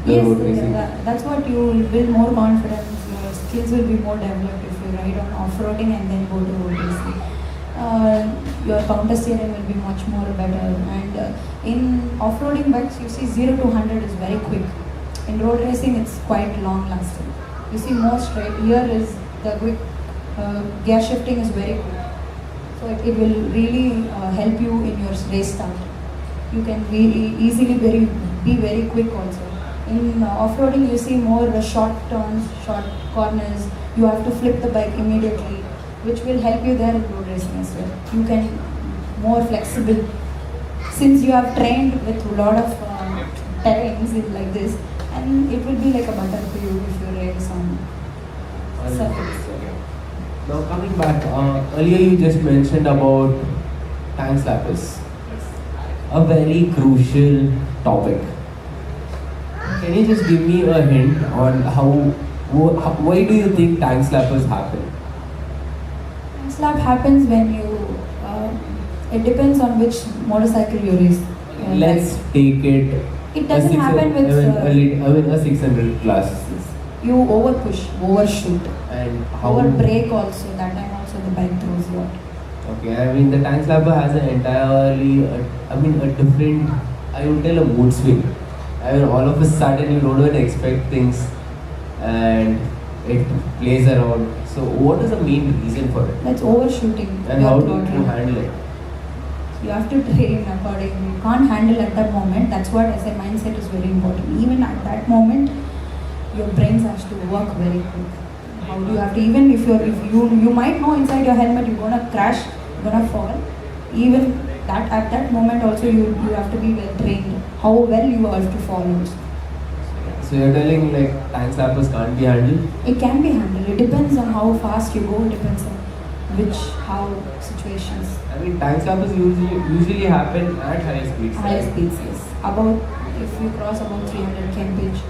the road racing? Yes, that's what you will build more confidence. Your skills will be more developed if you ride on off-roading and then go to road racing. Your counter steering will be much more better. And in off-roading bikes, you see 0 to 100 is very quick. In road racing, it's quite long-lasting. You see more straight. Here is the quick gear shifting is very quick. So it will really help you in your race start. You can easily be very quick also. In off-roading, you see more short turns, short corners. You have to flip the bike immediately, which will help you there in road racing as well. You can more flexible. Since you have trained with a lot of terrains like this, and it will be like a butter for you if you race on surface. Now coming back, earlier you just mentioned about tank slappers. A very crucial topic. Can you just give me a hint on why do you think tank slappers happen? Tank slap happens when it depends on which motorcycle you race. Let's take it. It doesn't happen with a 600 class. you overshoot, And how? overbrake also. That time also the bike throws a lot. Okay, I mean the tank slapper has an entirely, a different, I would tell a mood swing. I mean all of a sudden you don't even expect things and it plays around. So what is the main reason for it? That's overshooting. And your how do throttle. you handle it? You have to train accordingly. You can't handle at that moment. That's what I say mindset is very important. Even at that moment, your brains has to work very quick. How do you have to, even if you might know inside your helmet you're gonna crash, you're gonna fall. Even that at that moment also you have to be well trained. How well you have to fall also. So you're telling like tank slappers can't be handled? It can be handled. It depends on how fast you go. It depends on how situations. I mean tank slappers usually happen at high speeds. Higher right? speeds, yes. If you cross about 300 kmph.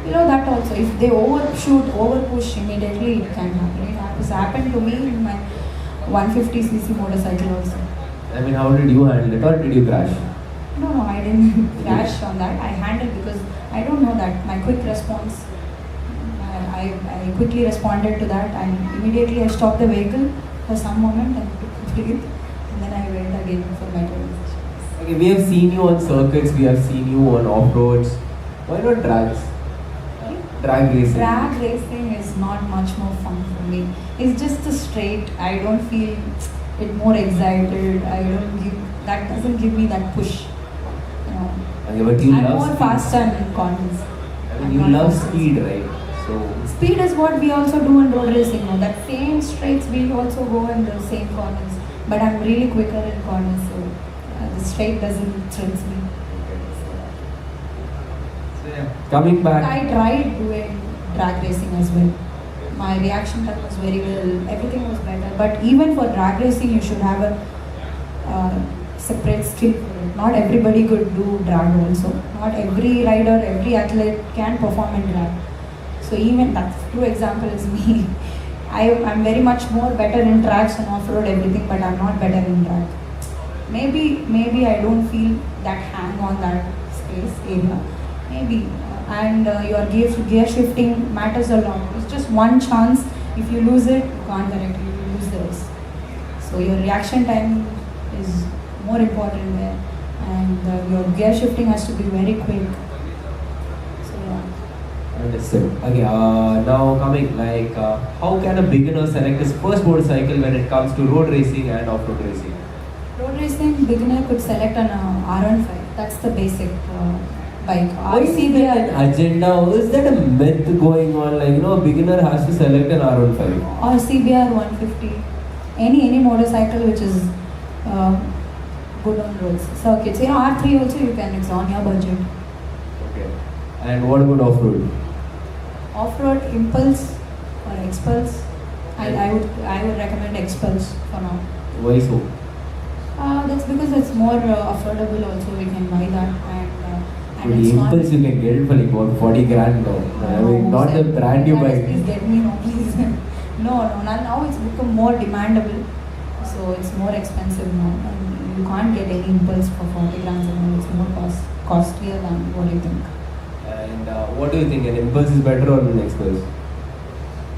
Below that also, if they overpush immediately, it can happen. It has happened to me in my 150cc motorcycle also. I mean how did you handle it or did you crash? No, I didn't crash on that. I handled because I don't know that. My quick response, I quickly responded to that and immediately I stopped the vehicle for some moment and took a breath and then I went again for my training sessions. Okay, we have seen you on circuits, we have seen you on off-roads. Why not drags? Drag racing. Drag racing is not much more fun for me. It's just a straight. I don't feel it more excited. That doesn't give me that push. Okay, but you I'm love more speed. faster and confidence. I mean, you love speed, right? So Speed is what we also do in road racing. Now. That same straights we also go in the same corners. But I'm really quicker in corners, so the straight doesn't thrills me. yeah. Coming back. I tried doing drag racing as well. My reaction time was very well, everything was better. But even for drag racing, you should have a separate skill for it. Not everybody could do drag also. Not every rider, every athlete can perform in drag. So even that's true example is me. I'm very much more better in tracks and off-road everything, but I'm not better in drag. Maybe I don't feel that hang on that space area. Maybe. And your gear shifting matters a lot. It's just one chance. If you lose it, you can't correct it. You lose the race. So your reaction time is more important there, and your gear shifting has to be very quick. So yeah. Understood. Okay, now coming how can a beginner select his first motorcycle when it comes to road racing and off-road racing? Road racing beginner could select an R15. That's the basic bike. Why is there an agenda? Is that a myth going on? A beginner has to select an R15? Or CBR 150. Any motorcycle which is good on roads, circuits. R3 also you can, it's on your budget. Okay. And what about off-road? Off-road Impulse or Expulse. I would recommend Expulse for now. Why so? That's because it's more affordable also, we can buy that, and The it's not... Impulse you can get it for about 40 grand now. I mean, not a brand new bike. Please get me, no please. No, now it's become more demandable, so it's more expensive now, and you can't get any Impulse for 40 grand, and it's more costlier than what you think. And what do you think, an Impulse is better or an Expulse?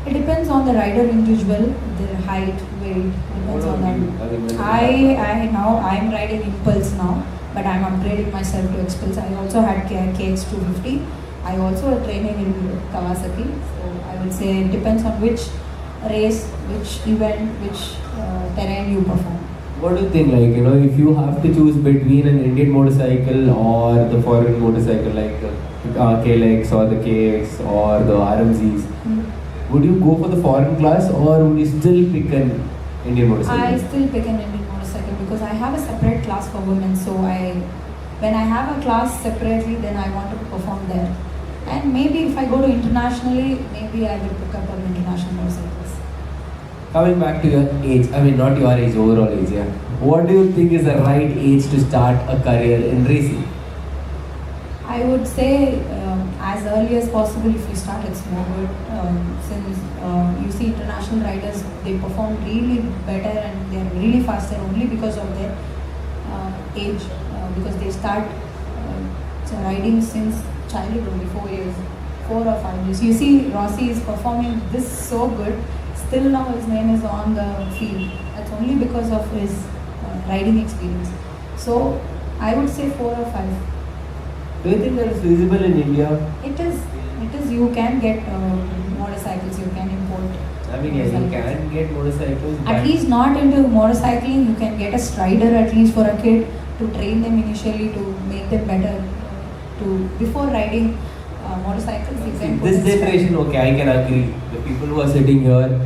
It depends on the rider individual, their height, weight, depends on that. I'm riding Impulse now, but I'm upgrading myself to Expulse. I also had KX250. I also am training in Kawasaki. So I would say it depends on which race, which event, which terrain you perform. What do you think, if you have to choose between an Indian motorcycle or the foreign motorcycle like the KLX or the KX or the RMZs, would you go for the foreign class or would you still pick an Indian motorcycle? I still pick an Indian motorcycle because I have a separate class for women. So when I have a class separately, then I want to perform there. And maybe if I go to internationally, maybe I will pick up on international motorcycles. Coming back to your age, not your age, overall age, yeah. What do you think is the right age to start a career in racing? I would say as early as possible if you start, it's more good. Since you see international riders, they perform really better and they're really faster only because of their age. Because they start riding since childhood only, 4 years, 4 or 5 years. You see Rossi is performing this so good, still now his name is on the field. That's only because of his riding experience. So I would say 4 or 5. Do you think that is feasible in India? It is. You can get motorcycles, you can import. You can get motorcycles. At least not into motorcycling, you can get a strider at least for a kid to train them initially to make them better. Before riding motorcycles, you can put this a generation, strider. okay, I can agree. The people who are sitting here,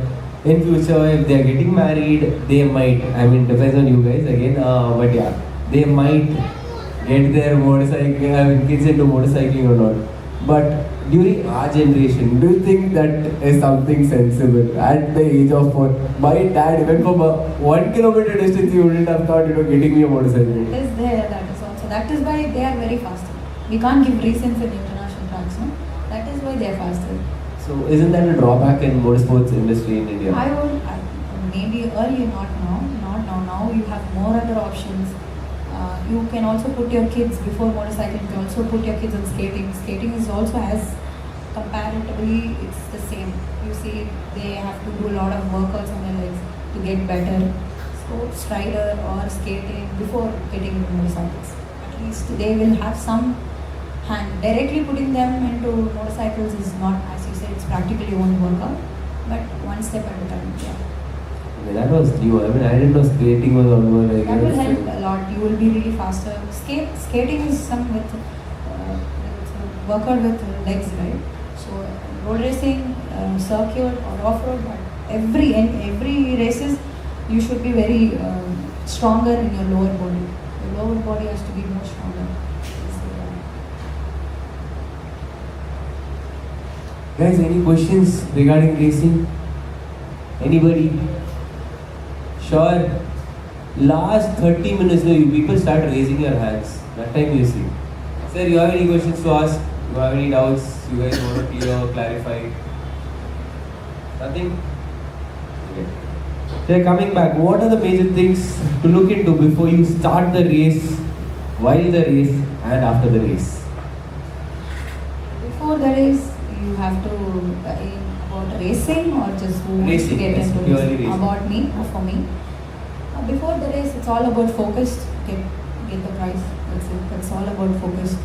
in future, if they are getting married, they might, depends on you guys again, but yeah, they might get their motorcycle, kids into motorcycling or not. But during our generation, do you think that is something sensible? At the age of 4, my dad, even from a 1 kilometer distance, he wouldn't have thought, getting me a motorcycle. That is there, that is why they are very faster. We can't give reasons in international tracks, no? That is why they are faster. So isn't that a drawback in motorsports industry in India? Maybe early, not now. Now you have more other options. You can also put your kids before motorcycling. You can also put your kids on skating. Skating is also as comparatively it's the same. You see, they have to do a lot of workouts on their legs to get better. So strider or skating before getting into motorcycles. At least they will have some hand. Directly putting them into motorcycles is not, as you said, it's practically won't work out. But one step at a time. Yeah. That was new. I didn't know skating was almost like that will help a lot. You will be really faster. Skating is some with workout with legs, right? So road racing, circuit or off-road, but every races you should be very stronger in your lower body. Your lower body has to be more stronger. Guys, any questions regarding racing? Anybody? Sure. Last 30 minutes, no, you people start raising your hands. That time you see. Sir, you have any questions to ask? You have any doubts? You guys want to clear or clarify? Nothing? Okay. So coming back, what are the major things to look into before you start the race, while the race and after the race? Before the race, you have to about racing or just who wants to Racing, get yes, into purely racing? racing. About me or for me. Before the race, it's all about focus. Get the prize. That's it. That's all about focus.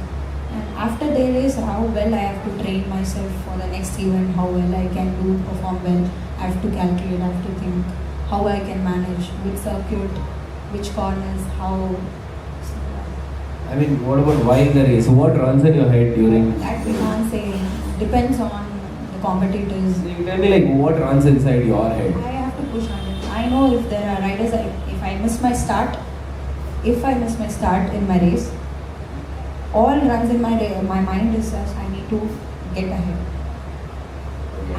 And after the race, how well I have to train myself for the next event, how well I can do, perform well. I have to calculate, I have to think how I can manage, which circuit, which corners, how. I mean, what about while the race? What runs in your head during? That we can't say. Depends on the competitors. You tell me like what runs inside your head? I have to push on it. I know if there are riders, if I miss my start in my race, all runs in my mind is just I need to get ahead.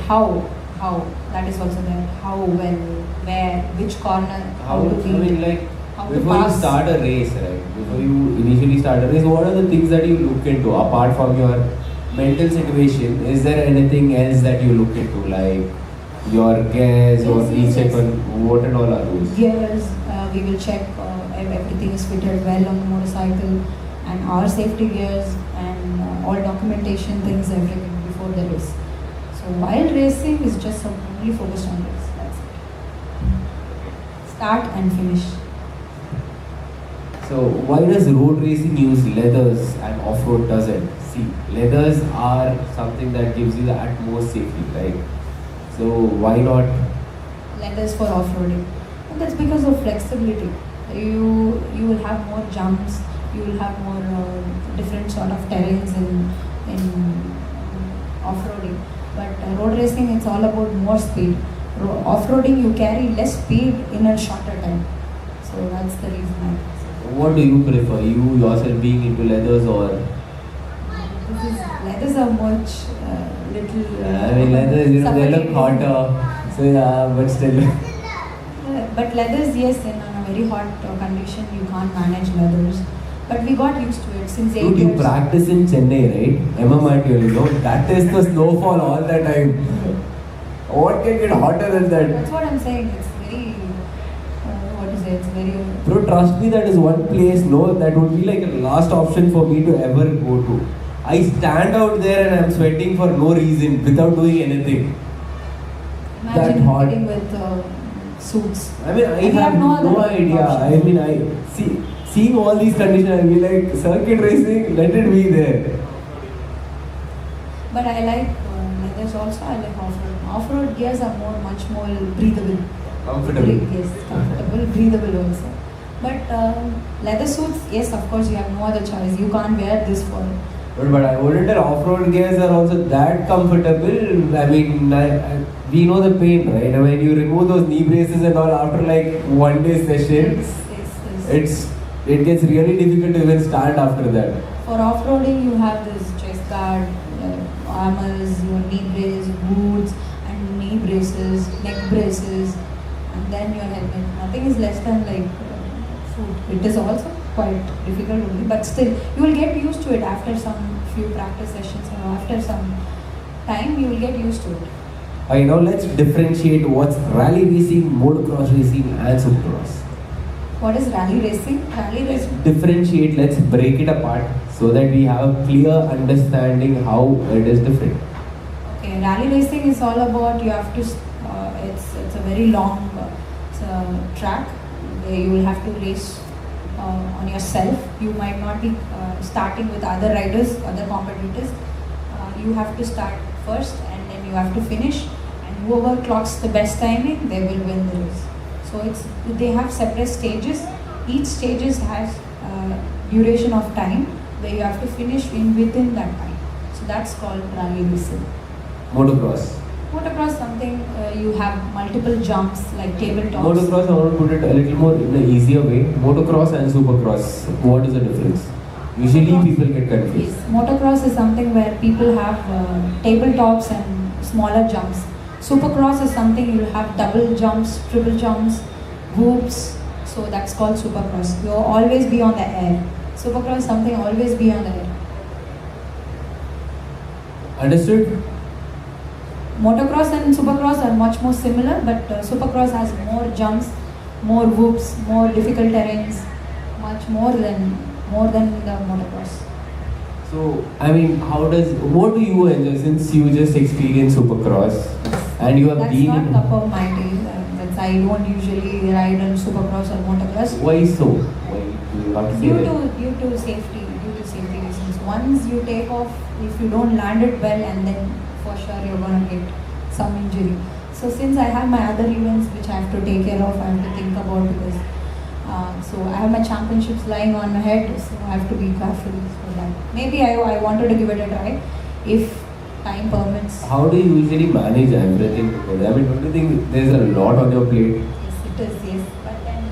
How? That is also there. How, when, where, which corner, how to I be. mean, like how to before you pass. start a race, right? Before you initially start a race, what are the things that you look into apart from your mental situation? Is there anything else that you look into, like your gears or Yes, recheck yes. on what and all are those? Gears, we will check if everything is fitted well on the motorcycle and our safety gears and all documentation things, everything before the race. So while racing is just only focused on race. That's it. Start and finish. So why does road racing use leathers and off-road doesn't? See, leathers are something that gives you the utmost safety, right? So why not? Leathers for off-roading. And that's because of flexibility. You will have more jumps. You will have more different sort of terrains in off-roading. But road racing, it's all about more speed. Off-roading, you carry less speed in a shorter time. So that's the reason I say. What do you prefer? You yourself being into leathers or? Leathers are much little. I mean, leathers, they look hotter. So yeah, but still. But leathers, yes, in a very hot condition, you can't manage leathers. But we got used to it since 8 Dude, years. you practice in Chennai, right? MMRT, you know, that is the snowfall all the time. What can get hotter than that? That's what I'm saying. It's very, what is it? It's very. Bro, trust me, that is one place, no, that would be like a last option for me to ever go to. I stand out there and I'm sweating for no reason, without doing anything. That Imagine hot. riding with suits. I mean, I And you have have no other no idea. I option. mean, seeing all these conditions, I'll be like, circuit racing, let it be there. But I like leathers also. I like off-road. Off-road gears are much more breathable. Comfortable. Yes, comfortable, breathable also. But leather suits, yes, of course, you have no other choice. You can't wear this for. But I wouldn't tell off-road gears are also that comfortable. I mean, we know the pain, right? I mean, you remove those knee braces and all after like one day session, Yes. it gets really difficult to even stand after that. For off-roading, you have this chest guard, armors, your knee brace, boots, and knee braces, neck braces, and then your helmet. Nothing is less than like food. It is also quite difficult only, but still, you will get used to it after some few practice sessions or after some time, you will get used to it. Okay, now let's differentiate what's rally racing, motocross racing, and supercross. What is rally racing? Rally Let's racing. differentiate, let's break it apart so that we have a clear understanding how it is different. Okay, rally racing is all about you have to. It's a very long track where you will have to race on yourself. You might not be starting with other riders, other competitors. You have to start first, and then you have to finish. And whoever clocks the best timing, they will win the race. So they have separate stages. Each stages has duration of time where you have to finish within that time. So that's called rally racing. Motocross. Motocross something you have multiple jumps like tabletops. Motocross, I want to put it a little more in an easier way. Motocross and supercross, what is the difference? Usually Motocross- people get confused. Yes, motocross is something where people have tabletops and smaller jumps. Supercross is something you'll have double jumps, triple jumps, whoops. So that's called supercross. You'll always be on the air. Supercross is something always be on the air. Understood? Motocross and supercross are much more similar, but supercross has more jumps, more whoops, more difficult terrains, much more than the motocross. So, I mean, what do you enjoy since you just experienced Supercross and you have That's been not in... cup of my tea. I don't usually ride on supercross or motocross. Why so? Why do you have to say that? Due to safety reasons. Once you take off, if you don't land it well, and then for sure you're gonna get some injury. So since I have my other events which I have to take care of, I have to think about this. So I have my championships lying on my head, so I have to be careful for that. Maybe I wanted to give it a try, if time permits. How do you usually manage everything together? I mean, don't you think there's a lot on your plate? Yes, it is, yes. But then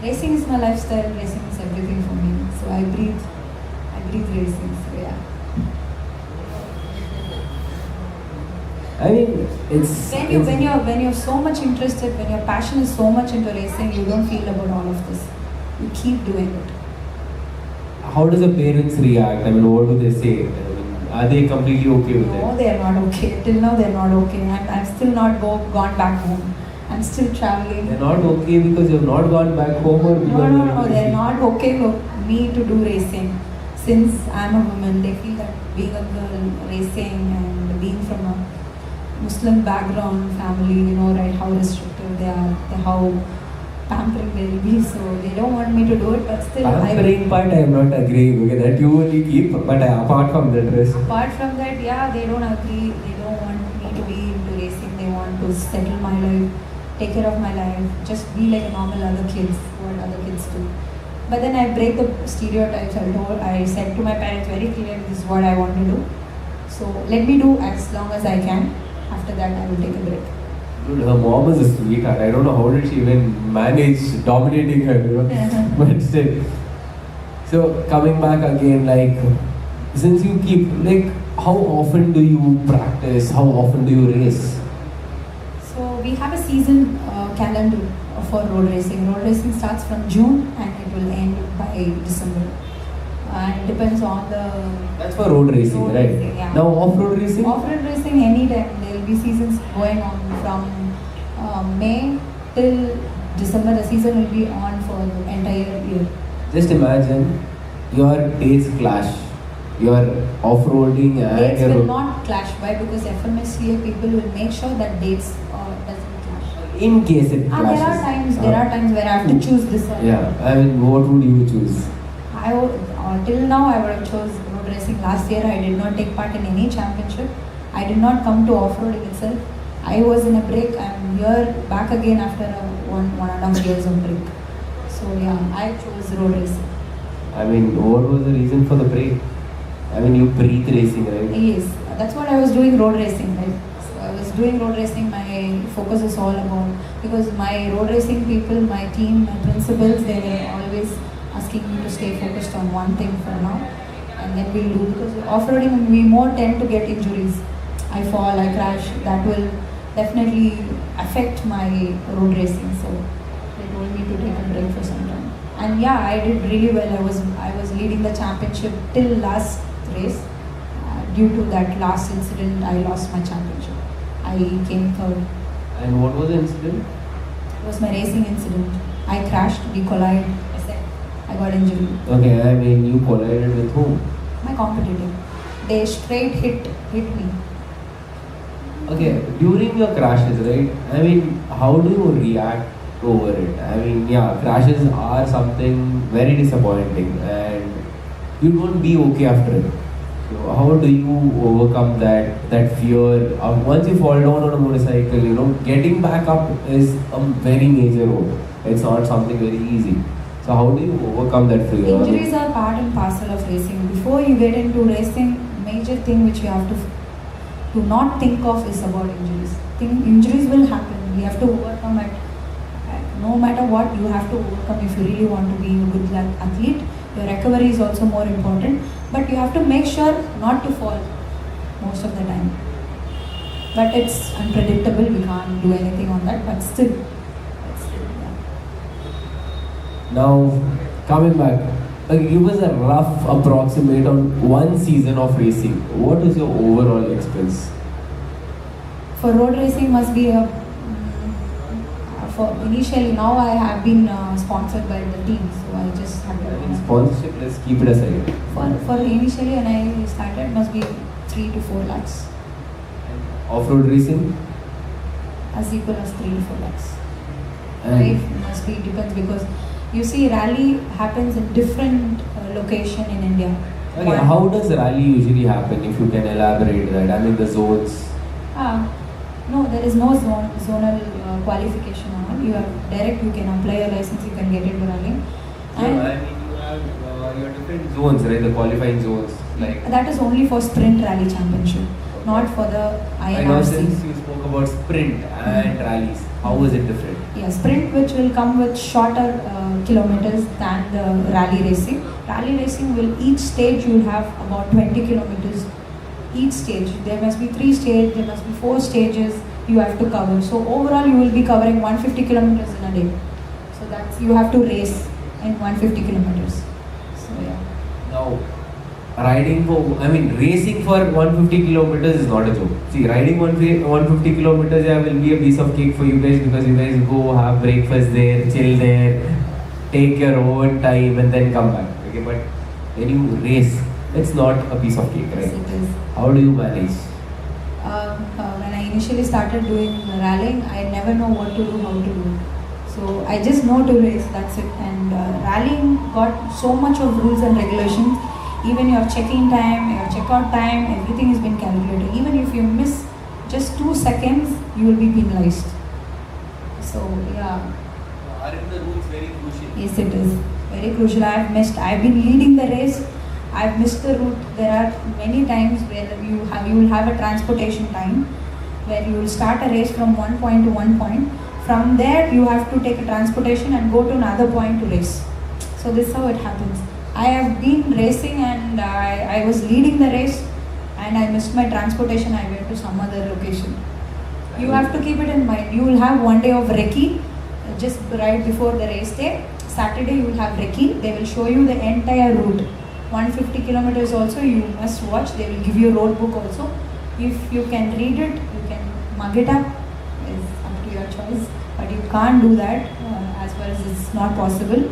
racing is my lifestyle, racing is everything for me. So I breathe racing, so yeah. I mean, it's... When you're so much interested, when your passion is so much into racing, you don't feel about all of this. You keep doing it. How does the parents react? I mean, what do they say? I mean, are they completely okay with No, it? they are not okay. Till now, they're not okay. I'm still not gone back home. I'm still traveling. They're not okay because you've not gone back home or because No, they're not okay with me to do racing. Since I'm a woman, they feel that being a girl, racing, and being from a Muslim background family, right, how restrictive they are, how pampering they will be. So they don't want me to do it, but still pampering part, I'm not agreeing. Okay, that you only keep, but apart from that rest. Apart from that, yeah, they don't agree. They don't want me to be into racing. They want to settle my life, take care of my life, just be like a normal other kids, what other kids do. But then I break the stereotypes. I said to my parents very clearly, this is what I want to do. So let me do as long as I can. After that, I will take a break. Dude, her mom is a sweetheart. I don't know how did she even manage dominating her, but still. So coming back again, like, since you keep, like, how often do you practice? How often do you race? So we have a season calendar for road racing. Road racing starts from June and it will end by December. And it depends on the... That's for road racing, road right? racing, yeah. Now off-road racing? Off-road racing, anytime. There will be seasons going on from May till December. The season will be on for the entire year. Just imagine your dates clash. You're off-roading and Dates you're... will not clash. Why? Because FMSCA people will make sure that dates doesn't clash. In case it clashes. There are times where I have to choose this one. Yeah, I mean, what would you choose? Till now I would have chose road racing. Last year I did not take part in any championship. I did not come to off-roading itself. I was in a break. I'm here back again after 1.5 years of break. So yeah, I chose road racing. I mean, what was the reason for the break? I mean, you breathe racing, right? Yes, that's what I was doing, road racing, right? So I was doing road racing. My focus is all about, because my road racing people, my team, my principals, they were always asking me to stay focused on one thing for now, and then we'll do, because off-roading we more tend to get injuries. I fall, I crash, that will definitely affect my road racing. So they told me to take a break for some time. And yeah, I did really well. I was leading the championship till last race. Due to that last incident, I lost my championship. I came third. And what was the incident? It was my racing incident. I crashed, we collided. I got injured. Okay, I mean, you collided with whom? My competitor. They straight hit me. Okay, during your crashes, right? I mean, how do you react over it? I mean, yeah, crashes are something very disappointing and you won't be okay after it. So how do you overcome that fear? Once you fall down on a motorcycle, getting back up is a very major role. It's not something very easy. So how do you overcome that fear? Injuries are part and parcel of racing. Before you get into racing, major thing which you have to not think of is about injuries. Injuries will happen. We have to overcome it. No matter what, you have to overcome. If you really want to be a good athlete, Your recovery is also more important, but you have to make sure not to fall most of the time. But it's unpredictable, we can't do anything on that, but still, yeah. Now, coming back, give us a rough approximate on one season of racing. What is your overall expense? For road racing must be a for initially. Now I have been sponsored by the team, so I just have to Sponsorship, let's keep it aside. for initially when I started must be 3 to 4 lakhs, Off-road racing? as equal as 3 to 4 lakhs. And Five must be depends because you see rally happens in different location in India. okay, how does rally usually happen, if you can elaborate that? I mean the zones. No, there is no zonal qualification on it. You are direct, you can apply a license, you can get into rallying. No, And I mean you have your different zones, right? The qualifying zones. Like that is only for sprint rally championship, not for the I know since INRC. you spoke about sprint and rallies, how is it different? Yeah, sprint which will come with shorter kilometers than the rally racing. Rally racing will each stage you will have about 20 kilometers each stage. There must be 3 stages, there must be 4 stages you have to cover. So overall you will be covering 150 kilometers in a day. So that's you have to race in 150 kilometers. So yeah. Now, racing for 150 kilometers is not a joke. See, riding 150 kilometers will be a piece of cake for you guys because you guys go have breakfast there, chill there, take your own time and then come back. Okay, but when you race, it's not a piece of cake, Yes, right? it is. How do you manage? When I initially started doing rallying, I never know what to do, how to do. So I just know to race, that's it. And rallying got so much of rules and regulations. Even your check-in time, your check-out time, everything has been calculated. Even if you miss just 2 seconds, you will be penalized. So yeah, Aren't the rules very crucial? yes it is very crucial. I've been leading the race. I've missed the route. There are many times where you will have a transportation time where you will start a race from one point to one point. From there you have to take a transportation and go to another point to race. So this is how it happens. I have been racing and I was leading the race and I missed my transportation. I went to some other location. You have to keep it in mind. You will have one day of recce just right before the race day. Saturday you will have recce. They will show you the entire route. 150 kilometers also you must watch. They will give you a road book also. If you can read it, you can mug it up. It's up to your choice. But you can't do that as far as it's not possible.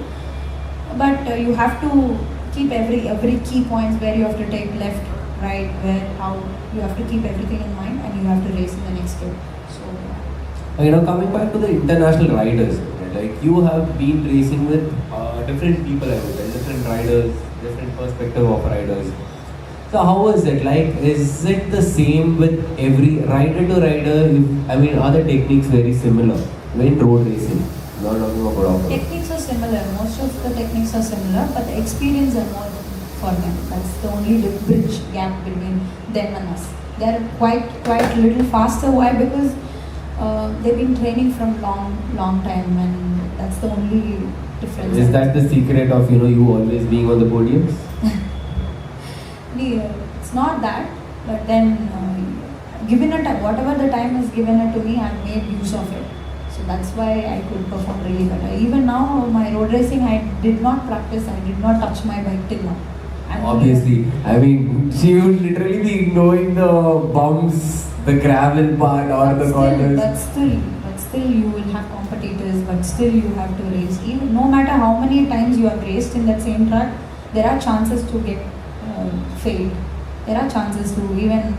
But you have to keep every key points where you have to take left, right, where, how. You have to keep everything in mind and you have to race in the next day. So Coming back to the international riders, like you have been racing with different people, I would say, different riders, different perspective of riders. So how is it? Like, is it the same with every rider to rider? Are the techniques very similar when road racing? Not talking about off-road. techniques are similar. Most of the techniques are similar, but the experience are more for them. That's the only bridge gap between them and us. They're quite a little faster. Why? Because they've been training from long time, and that's the only difference. Is that the secret of you always being on the podiums? It's not that, but then given it whatever the time is given it to me, I've made use of it. So that's why I could perform really better. Even now, my road racing, I did not practice. I did not touch my bike till now. Obviously, she would literally be ignoring the bumps, the gravel part or the corners. But still, you will have competitors. But still, you have to race. Even no matter how many times you have raced in that same track, there are chances to get failed. There are chances to even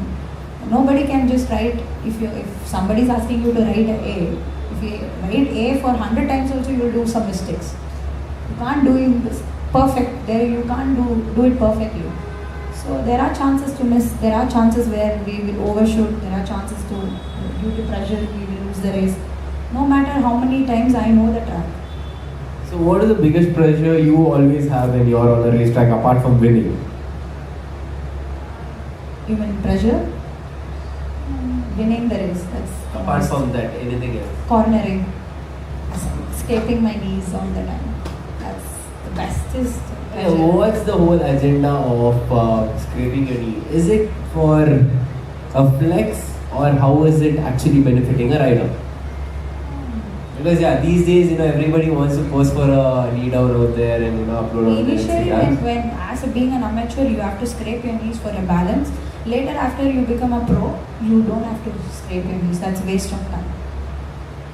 nobody can just ride. If somebody is asking you to ride A, if you ride A for 100 times also, you will do some mistakes. You can't do it perfect. There you can't do it perfectly. So there are chances to miss. There are chances where we will overshoot. There are chances due to pressure, we will lose the race. No matter how many times I know the track. So what is the biggest pressure you always have when you're on a racetrack apart from winning? You mean pressure? Winning the race. That's Apart from that, anything else? cornering, escaping my knees all the time. That's the bestest Yeah, pleasure. what's the whole agenda of scraping your knee? Is it for a flex or how is it actually benefiting a rider? Because yeah, these days everybody wants to post for a knee down out there and upload on their Initially, Instagram. when as being an amateur, you have to scrape your knees for a balance. Later, after you become a pro, you don't have to scrape your knees. That's a waste of time.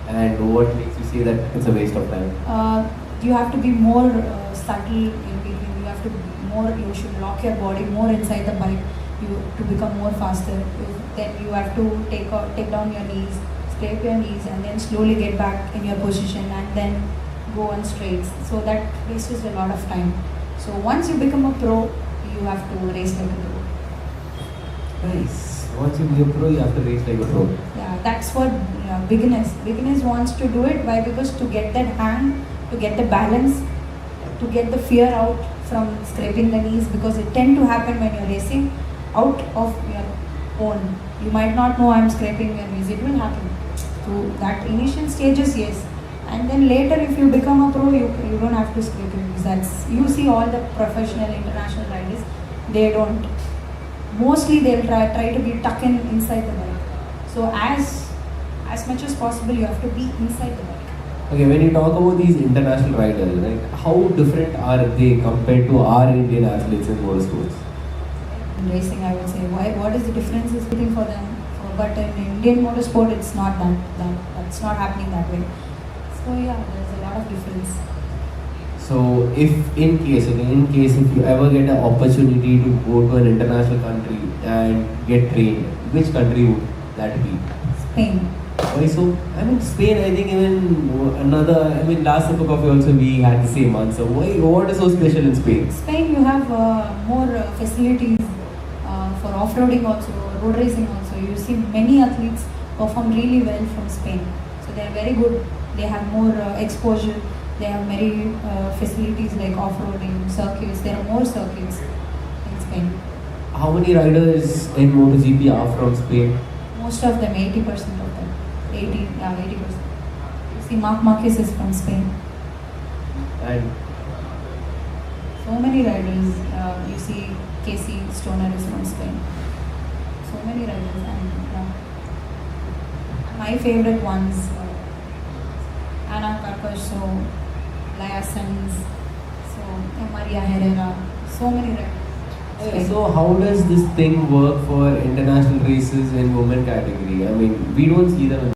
And what makes you say that it's a waste of time? You have to be more subtle in between. You have to be more. You should lock your body more inside the bike. You to become more faster. Then you have to take down your knees, scrape your knees, and then slowly get back in your position, and then go on straights. So that wastes a lot of time. So once you become a pro, you have to race like a pro. Nice. Once you be a pro, you have to race like a pro. Yeah, that's for beginners. Beginners wants to do it. Why? Because to get that hang, to get the balance, to get the fear out from scraping the knees, because it tend to happen when you're racing out of your own. You might not know I'm scraping your knees. It will happen. So that initial stages, yes. And then later, if you become a pro, you don't have to scrape your knees. That's you see all the professional international riders, they don't. Mostly they'll try to be tucked in inside the bike. So as much as possible, you have to be inside the bike. Okay, when you talk about these international riders, right, how different are they compared to our Indian athletes in motorsports? In racing, I would say, what is the difference is waiting for them. But in Indian motorsport, it's not that's not happening that way. So yeah, there's a lot of difference. So if in case if you ever get an opportunity to go to an international country and get trained, which country would that be? Spain. Why so? I mean Spain, I think even last cup of coffee also we had the same answer. Why? What is so special in Spain? Spain, you have more facilities for off-roading also, road racing also. You see many athletes perform really well from Spain. So they are very good. They have more exposure. They have many facilities like off-roading, circuits. There are more circuits in Spain. How many riders in MotoGP are from Spain? Most of them, 80% of them. 80%. See, Marc Marquez is from Spain. And So many riders. You see, Casey Stoner is from Spain. So many riders. And my favorite ones, Ana Carcoso, Laia Sanz, Maria Herrera. So many riders. so how does this thing work for international races in women category? I mean, we don't see them in